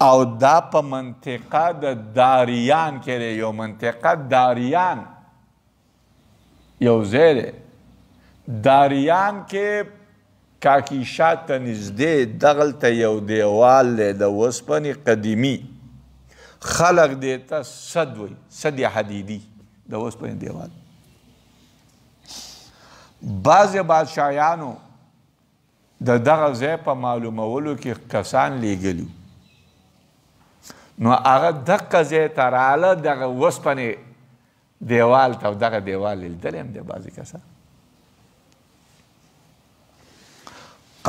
او دا په منطقه د داریان کې دی یو منطقه داریان یو ځای دی داریان کې کاکیشا ته نږدې دغلته یو دیوال دی د اوسپنې قدیمي خلق دیتا صد وی صد حدیدی د اوسپنې دیوال بعض بادشاهانو د دغه ځای په معلومولو کې کسان لیږلي نو هغه دغه ځای ته راغله دغه اوسپنې دیوال ته او دغه دیوال لیدلی هم دی بعضې کسان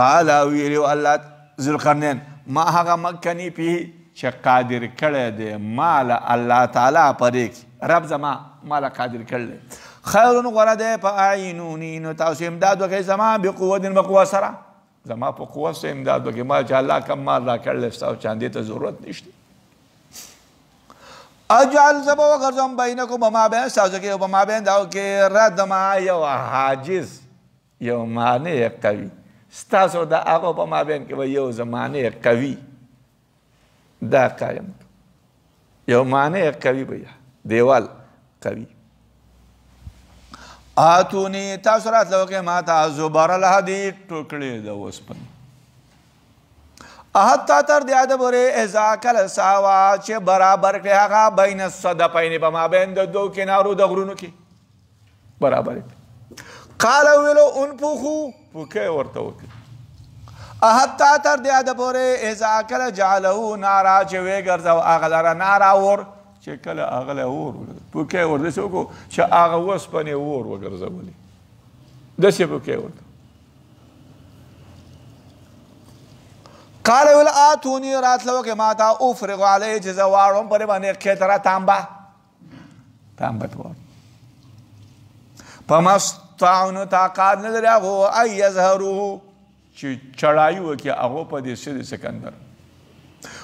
قال ویلي الله ذوالقرنین ما هغه مکني فيه چې قادر کړی دی مال الله تعالی پرې کې رب زما مال قادر کړی خیرون غوره دی په اعینوني نو تاسو امداد وکړئ زما بقوت په قوه سره زما په قوت سره امداد وکړئ ما چې الله کم مال را کړلی ستاسو چاندې ته ضرورت نشته اجعل زبا وغرزم بینکم په مابین ستاسو کې په مابین دغو کې ردما یو حاجز یو مانع قوي ستاسو د هغو په مابین کې به یو زمانع قوي دا قایم یو معنی قوي به دیوال قوي آتونی تاسو راتلو کې ما ته زبر الحدید ټوکړې د اوسپنې حتی تر دې حده پورې اذا کله ساوا چې برابر کړې هغه بین الصدفین په مابین د دوو کنارو د غرونو کې برابر قال ویلو انفخو پوکې ورته وکړي حتی تر دې حده پورې اذا کله جعله نارا چې وګرځاو هغه لره نارا اور چې کله هغه له اور پوکې ور داسې وکړو چې هغه اوسپنې اور وګرځولې داسې پوکې ورته قال ویل آتوني راتلو کې ما ته افرغ علیه چې زه واړم پرې باندې کتره تانبه پې په ما استطاعو نو طاقت نه لري هغو ان یظهروه چې چړایي وکړي هغو په دې صد سکندر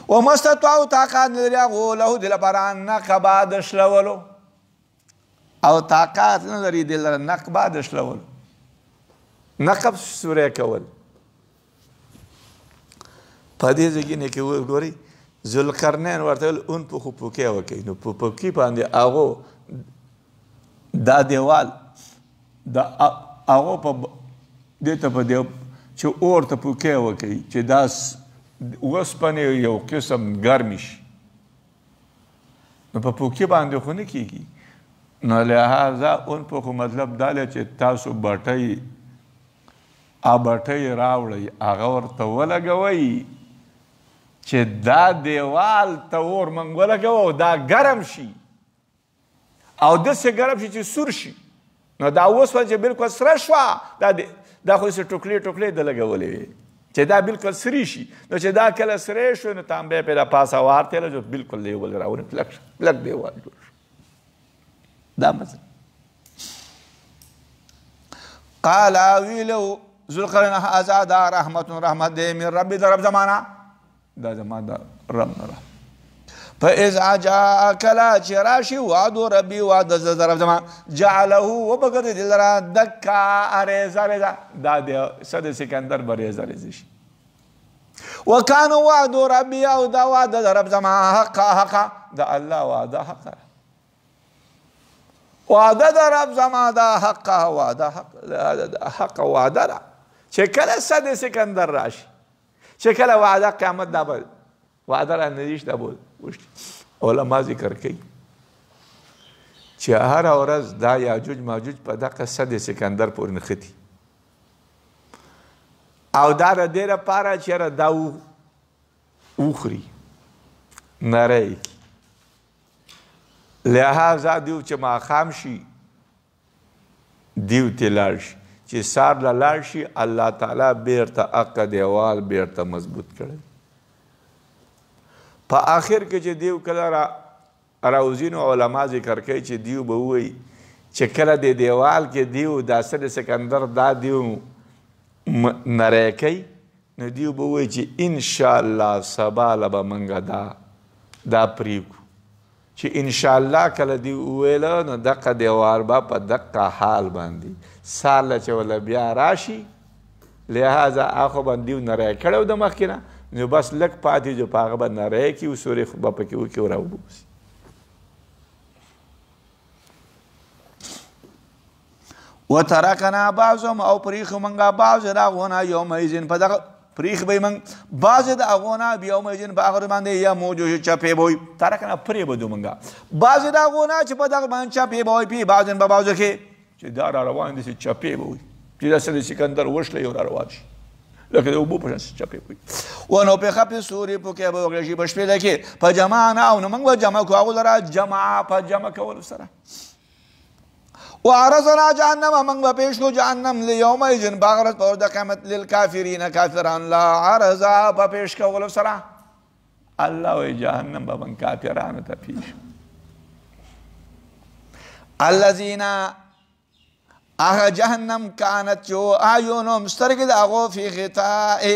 وما استطاعوا طاقت نه لري هغو له د لپاره نقبه د شلولو او طاقت نه لري د لره نقبه د شلولو نقب سوری کول په دې ځای کې نه کې وګورئ ذوالقرنین ورته ویل اون پوخو پوکې وکړئ نو په پوکي باندې هغو دا دیوال د هغو په دې ته په دې چې اور ته پوکې وکړئ چې دا اوسپنې یو قسم ګرمې شي نو په پوکي باندې خو نه کېږي نو لهذا اون پوخو مطلب دا دی چې تاسو بټۍ بټۍ راوړئ هغه ورته ولګوئ چې دا دیوال ته اور موږ ولګوو او دا ګرم شي او داسې ګرم شي چې سور شي نو دا اوسپنه چې بلکل سره شوه دا خو داسې ټوکلې ټوکلې د لګولې وې چې دا بلکل سرې شي نو چې دا کله سرې شو نو تانبه پې د پاسه وارتېله جو بلکل دیوال راونه پلک دیوال جوړ شو دا مثلا قال ویلو ذوالقرنین هذا دا رحمت دی من ربي د رب زمانه دا زما د رب نه را فاذا جاء کله چې راشي وعد ربي وعد د رب زما جعله وبګرځي دلرا دکا ارزه دا د صد سکندر برزه شي وكان وعد ربي او دا وعد د رب زما حق دا الله وعده وعده د رب زما دا حق وعده حق وعده را چې کله صد سکندر راشي چې کله وعده قیامت دا به وعده را نزدیک دا به علما ذکر کوي چې هره ورځ دا یاجوج ماجوج په دغه صد سکندر پورې نښتي او دا د دې لپاره چې دا وخوري نری لهذا دیو چې ماښام شي دیو ته لاړ شي چې سار له لاړ شي الله تعالی بیرته اقه دیوال بیرته مضبوط کړي په آخر کې چې دیو کله راوزینو علما ذکر کوي چې دیو به ووایي چې کله د دیوال کې دیو دا صد سکندر دا دیو نری کوي نو دیو به ووایي چې انشاءالله سبا له به موږ دا پرېږدو چې انشاءالله کله دی وویله نو دقه دیوار به په دقه حال باندې سار له چې وله بیا راشي لهذا هغه به دیو نری کړی و د مخکې نه نو بس لږ پاتې جو په هغه به نری کړي و سورې به پکې وکړي و راوبوسي وترکنا بعضهم او پریښو موږ بعض د هغو نه یومئذ په دغه پریخ به من بعض د اغونا بیومئذ په هغه باندې یا موجو چپې بوي ترکنا پرې بدو منګه بعض د اغونا چې په دغه باندې چپې بوي په بعضن په بعضو کې چې دا روان دي چپې بوي چې د سکندر وشله یو روان شي لکه د اوبو په شان چپې بوي ونو په خپې سوري په کې به وګرځي په شپې کې په جمع نه او نو موږ جمع کوو هغه لره جمع په جمع کول سره وعرضنا جهنم من بپیش کو جهنم لیومئذ باغرت پر د قیامت للکافرین کافران لا عرضا بپیش کول سره الله وی جهنم به من کافرانو ته پیش الذين اغه جهنم كانت جو اعینهم سترګې د هغو فی غطاء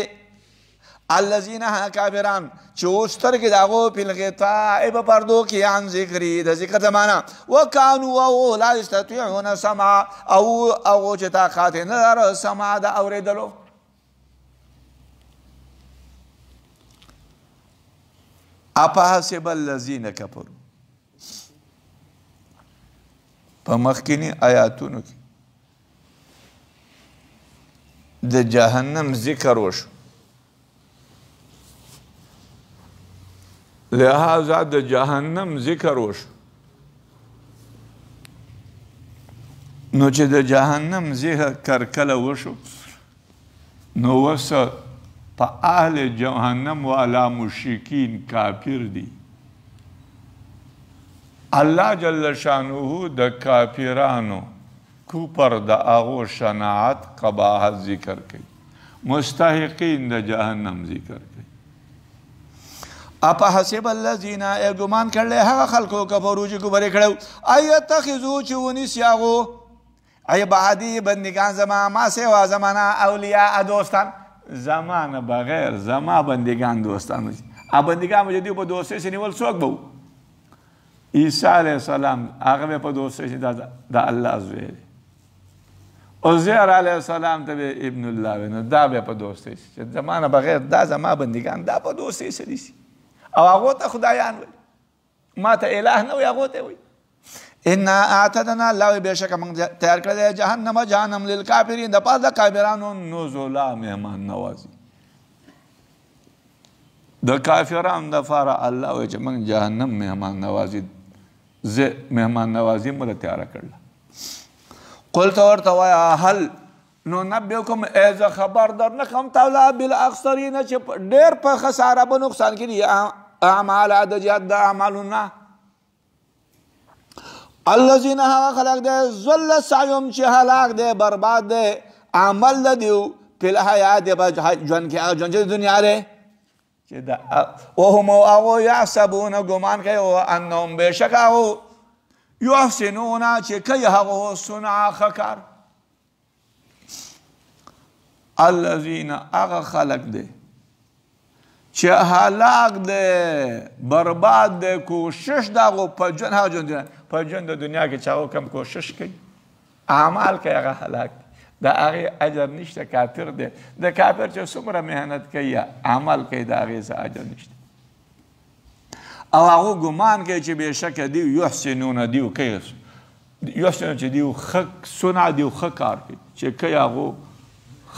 الذين کافران چې سترګې د هغو فی الغطاء په پردو کې عن ذکري د ذکر زمانه وکانو او لا یستطيعون سمع او چې طاقت نه لري سمع د اورېدلو اپحسب الذين كفروا په مخکینی آیاتونو کې د جهنم ذکر وشو لہذا د جهنم ذکر وشو نو چې د جهنم ذکر کله وشو نو وسه په اهل جهنم والا مشرکین کافر دي الله جل شانه د کافرانو کوپر د هغو شناعت قباحت ذکر کوي مستحقین د جهنم ذکر کوي اپحسب الذین ګمان کړل هغه خلکو کفرو چې ګبره کړو ایتخذو چې ونیسي هغو عبادی بندگان زما ما سوا زمانه اولیاء دوستان زمانه بغیر زما بندگان دوستان بندګان به چې دوی په دوستۍ سې نیول څوک به و عیسی علیه السلام هغه به په دوستۍ سې د الله زوی دی عزیر علیه السلام ته به ابن الله وی نو دا بیا په دوستۍ سې چې زما نه بغیر دا زما بندګان دا په دوستۍ سې نیسي او هغو ته خدایان وایي ما ته اله نه وایي هغو ته وایي انا اعتدنا الله بېشکه موږ تیار کړی دی جهنم للکافرین د پاره د کافرانو نزلا مهمان نوازي د کافرانو دپاره الله وایي چې موږ جهنم مهمان نوازي موږ تیاره کړله قلت ورته وایه هل ننبئکم ای زه خبر در نه کړم تاسو بالاخسرین چې ډېر په خساره به نقصان کې دي اعمال د جهاد د اعمالونه الذین هغه خلق دی ضل سعیهم چې هلاک دی برباد دی عمل د دیو فی الحیات په ژوند کې هغه ژوند چې د دنیا دی چې د وهم هغو یحسبون ګمان کوي انهم بېشکه هغو یحسنون چې کوي هغو صنعا ښه کار الذین هغه خلق دی چې هلاک دی برباد دی کوشش د هغو په ژوند هغه ژوند په ژوند د دنیا کې چې هغو کم کوشش کوي اعمال کوي هغه هلاک دی د هغې اجر نشته کافر دی د کافر چې څومره محنت کوي یا عمل کوي د هغې څه اجر نشته او هغو ګمان کوي چې بېشکه دیو یحسنون دیو کوي یحسنون چې دیو ښه صنع دیو ښه کار کوي چې کوي هغو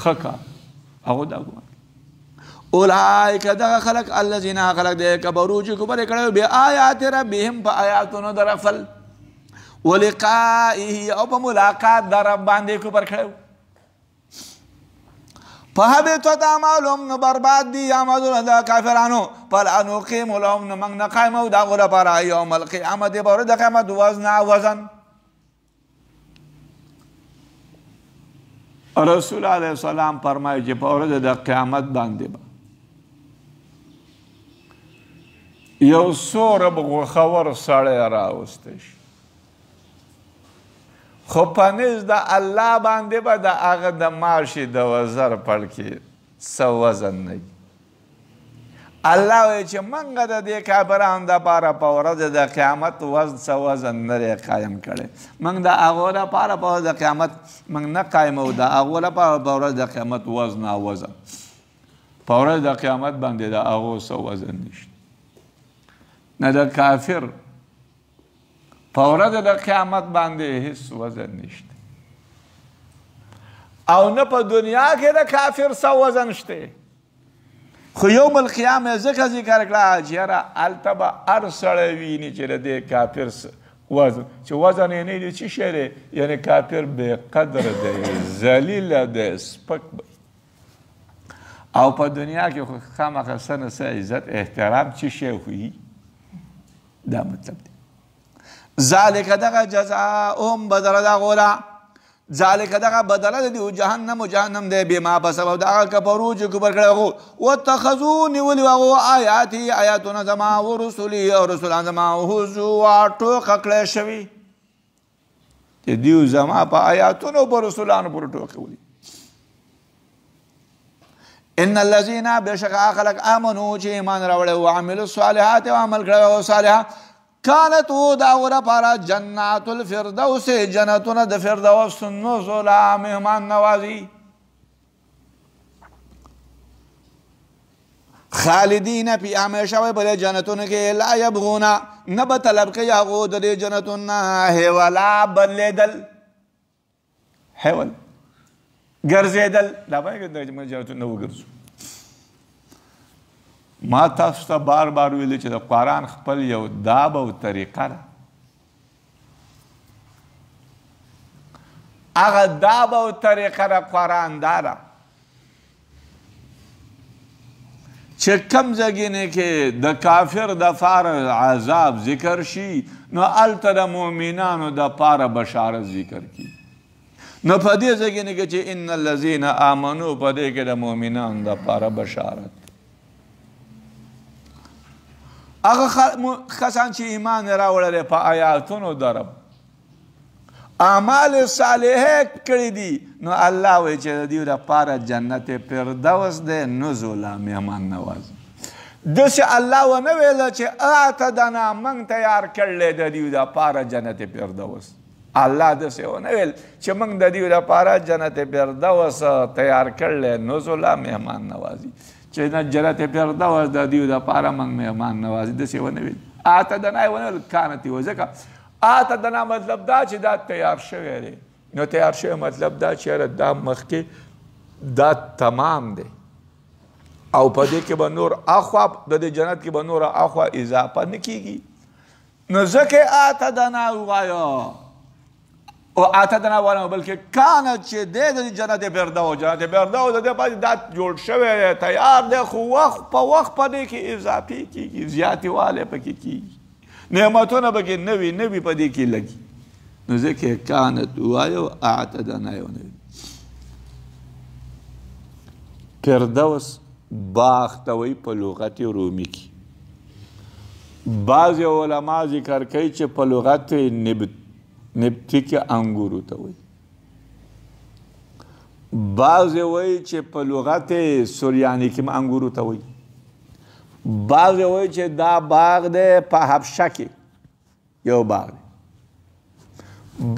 ښه کار هغو دا ګمان اولئک دغه خلق الذین خلق دی کبرو چې کفر یې کړی بآیات ربهم په آیاتونو د رب ولقائه او په ملاقات د رب باندې کفر کړی فحبطت اعمالهم نو برباد دي اعمالونه د کافرانو فلا نقیم لهم نو موږ نه قایمو د هغو لپاره یوم القیامت په ورځ د قیامت وزن رسول علیه السلام فرمایي چې په ورځ د قیامت باندې به یو سوره غوښور سړی راوستی شي خو په نس د الله باندې به د هغه د ماشي د وزر پړ کې څه وزن نه وي الله وایي چې موږ د دې کافرانو دپاره په ورځ د قیامت څه وزن نه دی قایم کړی موږ د هغو لپاره په ورځ د قیامت موږ نه قایمو د هغو لپاره په ورځ د قیامت وزن په ورځ د قیامت باندې د هغو څه وزن نشته نه د کافر په ورځ د قیامت باندې هیڅ وزن نشته او نه په دنیا کې د کافر څه وزن شته خو یوم القیامه ځکه ذکر کړه چې یاره هلته به هر سړی ویني چې د دې کافر وزن چې وزن یې نه دی څه شی دی یعنې کافر بې قدره دی ذلیله دی سپک او په دنیا کې خو خامخا څه نه څه عزت احترام څه شی وي دا مطلب دی ذالک دغه جزاؤهم بدله د هغو ذالک دغه بدله د دیو جهنم دی بما په سبب د هغه کفرو چې کفر کړی هغو واتخذو نیولي هغو آیاتي آیاتونه زما و رسولي او رسولان زما هزوا ټوکه کړی شوي چې دیو زما په آیاتونو په رسولانو پورې ټوکې ولي ان الذین بېشکه خلک آمنو چې ایمان راوړی وعملو الصالحات او عمل کړی او صالحه كانت داو لپاره جنات الفردوس جنتونه د فردوس نزلا مهمان نوازي خالدین فی همیشه وي په دې جنتونو کې لا یبغون نه به طلب کوي هغو د دې جنتونو نه هیولا بدلېدل هیول ګرځېدل دا باید د جنتونو نه وګرځو ما تاسو ته بار بار ویلي چې د قرآن خپل یو داب او طریقه ده هغه داب او طریقه د قرآن دا ده چې کم ځایونه کې د کافر دپاره عذاب ذکر شي نو هلته د مؤمنانو دپاره بشارت ذکر کړي نو په دې ځایونه کې چې ان الذین آمنو په دې کې د مؤمنانو دپاره بشارت هغه کسان چې ایمان راوړلی په آیاتونو د رب اعمال صالحه کړي دي نو الله وایي چې د دوی لپاره جنت فردوس دی نزلا مهمان نوازي داسې الله ونه ویله چې اعتدنا موږ تیار کړلی د دوی دپاره جنت فردوس. الله داسې ونه ویل چې موږ د دوی دپاره جنت فردوس تیار کړلی نزله مهمان نوازي چې نه جنت فردوس د دوی دپاره موږ مهمان نوازي داسې ونه ویل. اعتدنا یې ونه ویل کانت و ځکه اعتدنا مطلب دا چې دا تیار شوی دی. نو تیار شوی مطلب دا چې یاره دا مخکې دا تمام دی او په دې کې به نور اخوا د دې جنت کې به نور اخوا اضافه نه کیږي. نو ځکه اعتدنا ووایه او اعتدنا ونه بلکې کانت چې دی د جنت فردوس جنت فردوس د دې پاتې دا جوړ شوی دی تیار دی خو وخت په وخت په دې کې اضافي کیږي زیاتې والی پکې کیږي نعمتونه پکې نوي په دې کې لګي. نو ځکه کانت ووایه اعتدنا یې ونه ویل. فردوس باغ ته وایي په لغت رومي کې. بعضې علما ذکر کوي چې په لغت نبتی کې انګورو ته وایي. بعضې وایي چې په لغت سوریاني کې انګورو ته وایي. بعضې وایي چې دا باغ دی په حبشه کې یو باغ دی.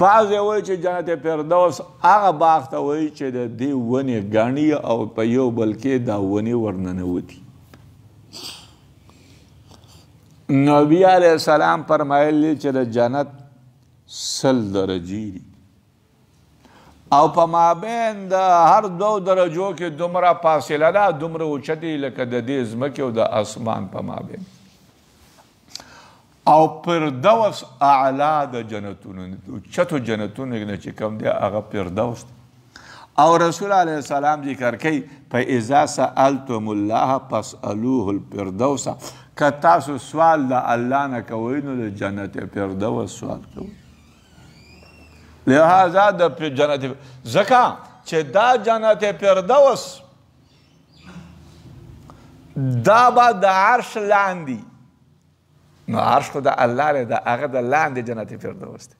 بعضې وایي چې جنت فردوس هغه باغ ته وایي چې د دې ونې ګڼي او په یو بل کې دا ونې ورننوتي. نبی علیه السلام فرمایلی چې د جنت 100 درجې دي او په مابین د هر 2 درجو کې دومره فاصله ده دومره اوچتې لکه د دې ځمکې او د اسمان په مابین. او فردوس اعلی د جنتونو اوچتو جنتونو نه چې کوم دی هغه فردوس دی. او رسول علیه السلام ذکر کوي فاذا سألتم الله فاسألوه الفردوس که تاسو سوال د الله نه کوئ نو د جنت فردوس سوال کوئ. لہذا د جنت ځکه چې دا جنت فردوس دا به د عرش لاندې نو عرش خو د الله دی د هغه د لاندې جنت فردوس دی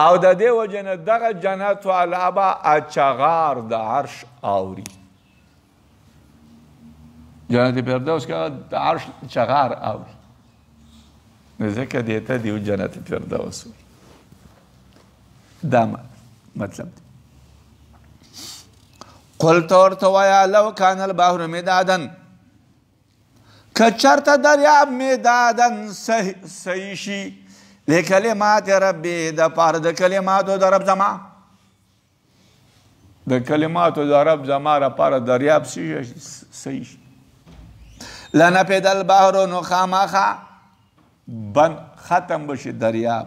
او د دې وجې نه دغه جنت والا به اچغار د عرش اوري. جنت فردوس که د عرش چغار اوري نو ځکه دې ته دیو جنت فردوس وایي. دا مطلب دی. قلت ورته وایه لو کان البحر مدادا که چرته دریاب مدادن صحیح شي لکلمات ربي د پاره د کلماتو د رب زما د کلماتو د رب زما لپاره دریاب صحیح شي لنفد البحر نو خامخا بن ختم بشي دریاب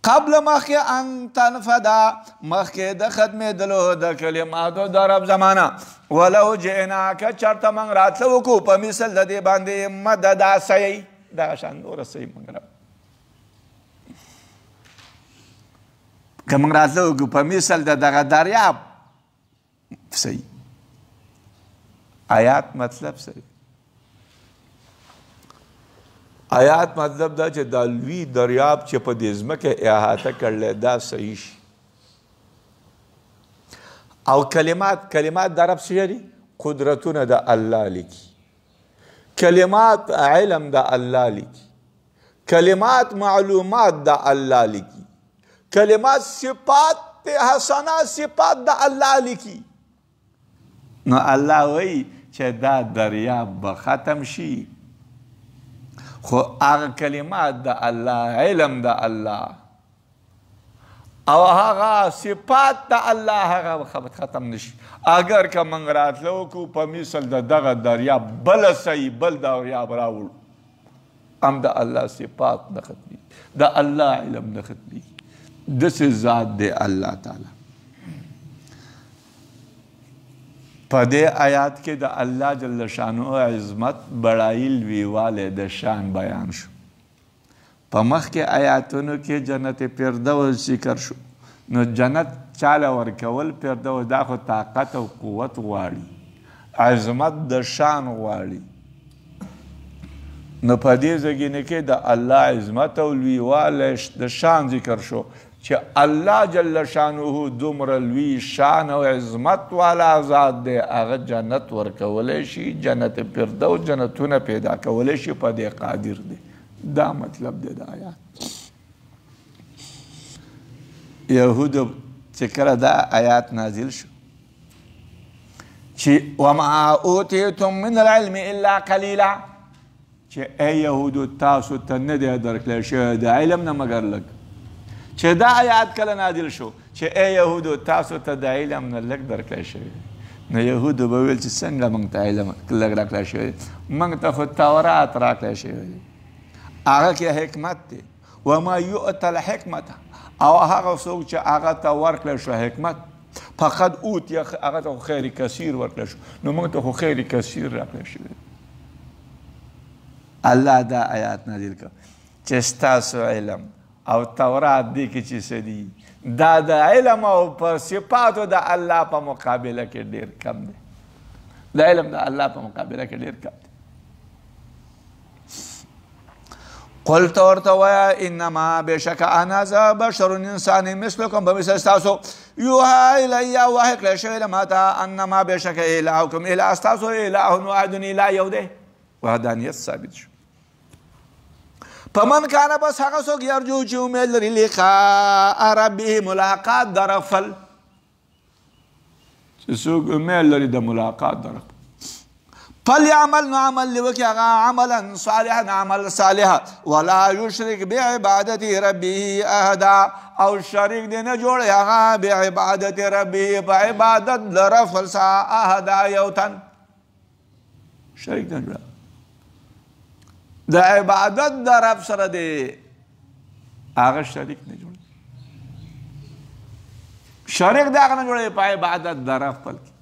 قبل مخکې ان تنفدا مخکې د ختمېدلو د کلماتو د رب زمانه ولو جئناک چرته موږ راتله وکړو په مثل د دې باندې مددا صحیح دغه شان نوره صحیح موږ که موږ راتله وکړو په مثل د دغه دریاب صحیح. آیات مطلب صحیح آیات مطلب دا چې دا لوی دریاب چې په دې ځمکه احاطه کړلی دا صحیح شي. او کلمات د رب څه دي؟ قدرتونه د الله لیکي. کلمات علم د الله لیکي. کلمات معلومات د الله لیکي. کلمات صفات حسنه صفات د الله لیکي. نو الله وایي چې دا دریاب به ختم شي خو هغه کلمات د الله علم د الله او هغه صفات د الله هغه ختم نشي. اگر که موږ راتله وکړو په مثل د دغه دریاب بله صحیح بل دریاب راوړو هم د الله صفات نه ختمېږي د الله علم نه ختمېږي. داسې ذات دی الله تعالی. په دې آیات کې د الله جل شانه عظمت بڑایي لویوالی د شان بیان شو. په مخکې آیاتونو کې جنت فردوس ذکر شو. نو جنت چاله ورکول فردوس دا خو طاقت او قوت غواړي عظمت د شان غواړي. نو په دې ځایونه کې د الله عظمت او لویوالی د شان ذکر شو چې الله جل شانه دومره لوی شان او عظمت والا ذات دی، هغه جنت ورکولی شي، جنت فردوس جنتونه پیدا کولی شي، په دې قادر دی. دا مطلب دی د آیات. یهودو چې کله دا آیات نازل شو چې وما اوتیتم من العلم الا قلیلا، چې ای یهودو تاسو ته نه دی درکړی شوی د علم نه مګر لږ. چې دا آیات کله نازل شو چې ای یهودو تاسو ته د علم نه لږ درکړی شوی، نو یهودو به ویل چې څنګه موږ ته علم لږ راکړی شوی، موږ ته خو تورات راکړی شوی دی، هغه کې حکمت دی. وما یؤت الحکمت، او هغه څوک چې هغه ته ورکړی شو حکمت، فقد اوتی، هغه ته خو خیر کثیر ورکړی شو، نو موږ ته خو خیر کثیر راکړی شوی. الله دا آیات نازل کړ چې ستاسو علم او تورات دی کې چې څه دي، دا د علم او په صفاتو د الله په مقابله کې ډېر کم دی. د علم د الله په مقابله کې ډېر کم دی. قل ته ورته وایه انما بېشکه انا زه بشر انسان مثلکم، په مثل ستاسو، یوحا الی وحی کړی شوی له ماته، انما بېشکه الهکم اله، ستاسو اله واحد اله یو دی، وحدانیت ثابت شو. فمن کانه بس هغه څوک یرجو چې امید لري لقاء ربه، ملاقات د رب فل، چې څوک امید لري د ملاقات د رب، فلیعمل، نو عمل دې وکړي هغه عملا صالحا، عمل صالحا، ولا یشرک بعبادت ربه احدا، او شریک دې نه جوړي هغه بعبادت ربه، په عبادت د رب فل سره احدا یو تن، شریک نه جوړه د عبادت د رب سره دی، هغه شریک نه جوړي، شریک د هغه نه جوړوي په عبادت د رب خپل کې.